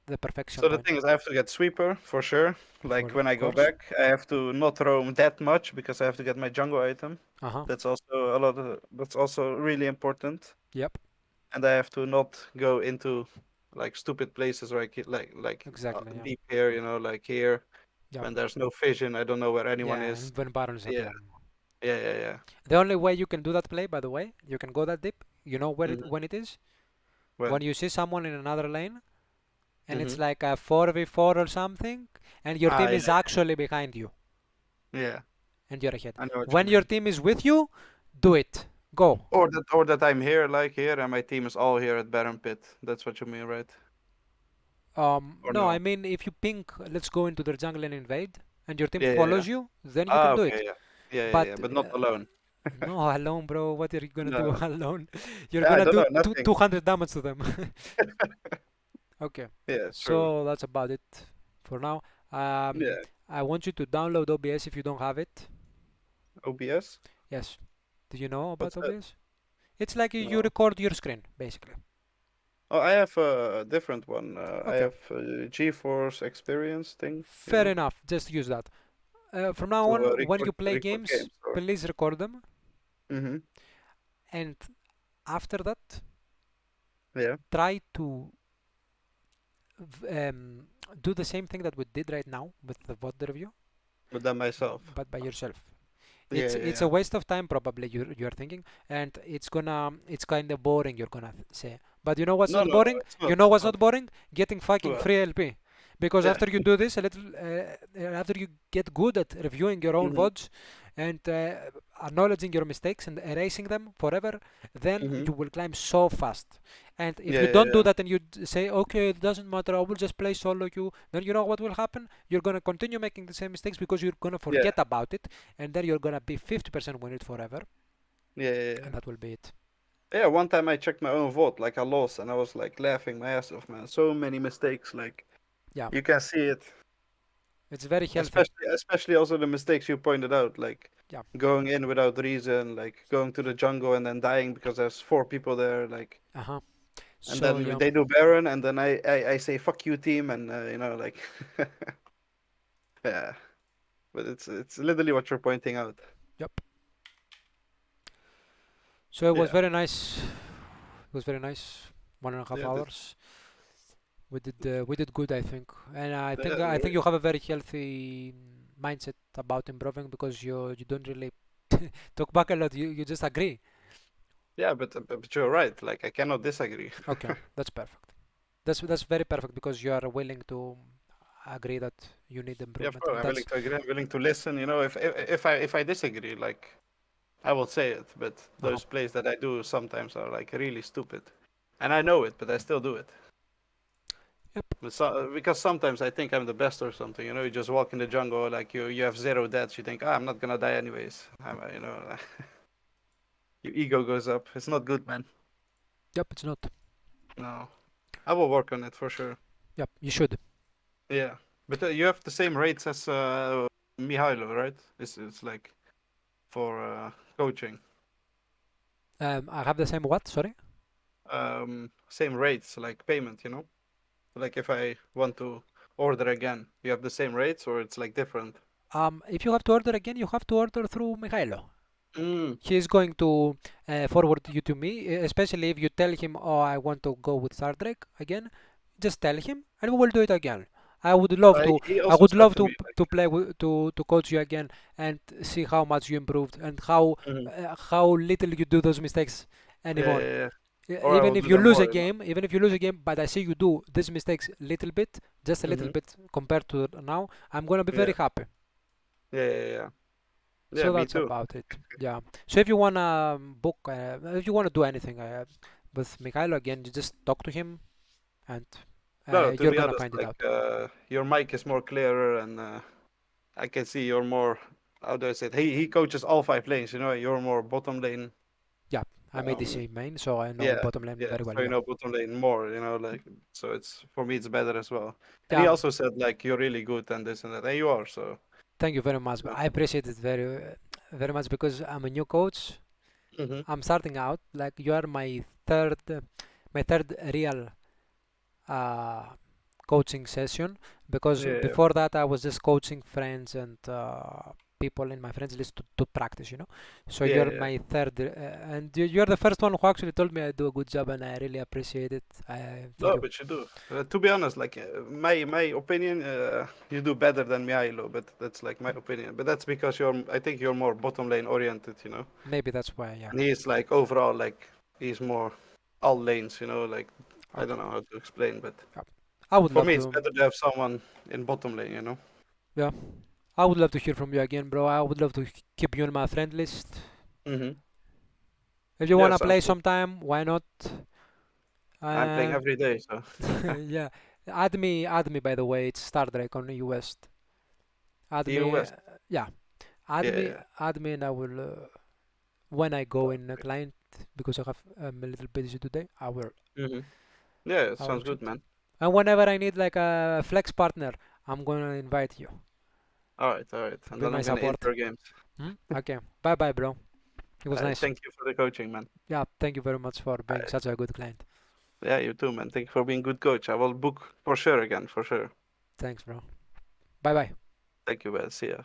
the perfection So the point. thing is, I have to get sweeper for sure. For Like when of I go course. back, I have to not roam that much because I have to get my jungle item. Uh huh. That's also a lot of. That's also really important. Yep. And I have to not go into like stupid places where like Exactly. Yeah. deep here, like here Yep. when there's no vision. I don't know where anyone Yeah. is. When Baron is up. Yeah, Yeah. yeah, yeah, yeah. The only way you can do that play, by the way, you can go that deep. You know where it Hmm. when it is When? when you see someone in another lane and it's Hmm. like a 4v4 or something, and your Ah, team yeah, is actually behind you yeah. and you're ahead. I know what you When your mean. team is with you, do it. Go. Or that I'm here, like here, and my team is all here at Baron Pit. That's what you mean, right? Or No, I no? mean if you pink, let's go into their jungle and invade, and your team Yeah, yeah, yeah. follows you, then you Ah, can do okay, it. yeah, yeah, yeah, But yeah. But not alone. no, alone, bro. What are you gonna do No, alone? You're yeah, I gonna don't do know, nothing. 200 damage to them. Okay, Yeah, true. so that's about it for now. Um, Yeah, I want you to download OBS if you don't have it. OBS. Yes. Do you know about What's that? OBS? It's like you No. record your screen, basically. Oh, I have a different one. I Okay, have GeForce Experience thing, fair enough. Just use that. From now to on, when you play record games, games. Or please record them, mm-hmm. and after that, Yeah, try to do the same thing that we did right now with the VOD review, but then myself. but by yourself. Yeah, yeah, It's a yeah. waste of time probably you're thinking, and it's kind of boring you're gonna say. But you know what's No, not no, no. boring? It's You not. know It's what's not. not boring? Getting fucking Well, free LP. Because yeah. after you do this a little, after you get good at reviewing your own Mm-hmm. VODs and acknowledging your mistakes and erasing them forever, then Mm-hmm. you will climb so fast. And if Yeah, you yeah, don't do yeah. that and you say, okay, it doesn't matter, I will just play solo queue, then you know what will happen? You're gonna continue making the same mistakes because you're gonna Yeah, forget about it, and then you're gonna be 50% win it forever, yeah, yeah, yeah. and that will be it. Yeah, one time I checked my own vote, like I lost, and I was like laughing my ass off, man. So many mistakes, like Yeah, you can see it. it's very healthy. Especially also the mistakes you pointed out, like Yeah. going in without reason, like going to the jungle and then dying because there's four people there, like, Uh-huh. and So then yeah. they do Baron, and then I say fuck you team, and like, yeah, but it's literally what you're pointing out. Yep. So it was Yeah, very nice. It was very nice. One and a half yeah, hours. We did good, I think, and I yeah, think I think you have a very healthy mindset about improving because you don't really talk back a lot. You just agree. yeah, but you're right. Like I cannot disagree. Okay, that's perfect. That's very perfect because you are willing to agree that you need Yeah, of improvement, course, and I'm willing that's to agree. I'm willing to listen. If I disagree, like I will say it. But uh-huh. those plays that I do sometimes are like really stupid, and I know it, but I still do it. Yep. But because sometimes I think I'm the best or something. You just walk in the jungle, like you have zero deaths. You think, I'm not gonna die anyways. Your ego goes up. It's not good, man. Yep. It's not. No, I will work on it for sure. Yep. You should. Yeah, but you have the same rates as Mihailo, right? It's like for coaching. I have the same what? Sorry. Same rates, like payment. Like if I want to order again, you have the same rates or it's like different. If you have to order again, you have to order through Mihailo. Mm. He is going to forward you to me, especially if you tell him, "Oh, I want to go with Star Trek again." Just tell him, and we will do it again. I would love to. He I also would said love to me to like, play to coach you again and see how much you improved and mhm, how little you do those mistakes yeah, anymore. yeah, yeah, or I will Even if do you them lose a more. game, even if you lose a game, but I see you do these mistakes little bit, just a little Hmm. bit compared to now, I'm gonna be Yeah, very happy. yeah, yeah, yeah. Yeah, So me that's too. about it. Yeah. So if you wanna book, if you wanna do anything with Mikhailo again, you just talk to him, and No, to you're be gonna honest, find it like out. your mic is more clearer, and I can see you're more. How do I say it? He coaches all five lanes. You're more bottom lane. Yeah, I'm Um, ADC main, so I know yeah, bottom lane yeah. very well. So Yeah. bottom lane more. Like so. It's for me. It's better as well. And he Yeah. also said like you're really good and this and that, and you are. So. Thank you very much. Yeah. I appreciate it very much because I'm a new coach. Hmm. I'm starting out. Like you are my third real uh, coaching session because Yeah, yeah, before that I was just coaching friends and people in my friends list to practice, So yeah, you're yeah. my third, and you're the first one who actually told me I do a good job, and I really appreciate it. Thank No, you. but you do. To be honest, like my opinion, you do better than Mihailo, but that's like my opinion. But that's because I think you're more bottom lane oriented. Maybe that's why, yeah. And he's like overall, like he's more all lanes. Like I don't Okay. know how to explain, but Yeah. I would for love me, it's to. better to have someone in bottom lane. Yeah. I would love to hear from you again, bro. I would love to keep you on my friend list. Mm-hmm. If you Yeah, wanna sounds play good. sometime, why not? I'm playing Uh, every day, so yeah. Add me. By the way, it's Star Trek on EU West. Add EU me. West. Yeah. Add Yeah, me. yeah. Add me, and I will. When I go in a Perfect. client, because I have I'm a little busy today. I will. Mm-hmm. Yeah, it I will sounds chat. good, man. And whenever I need like a flex partner, I'm gonna invite you All right, to and be then my I'm gonna support. enter games. Hmm? Okay. Bye bye, bro. It was nice. Thank you for the coaching, man. Yeah. Thank you very much for Uh, being such a good client. yeah, you too, man. Thank you for being good coach. I will book for sure again, for sure. Thanks, bro. Bye bye. Thank you, man. See ya.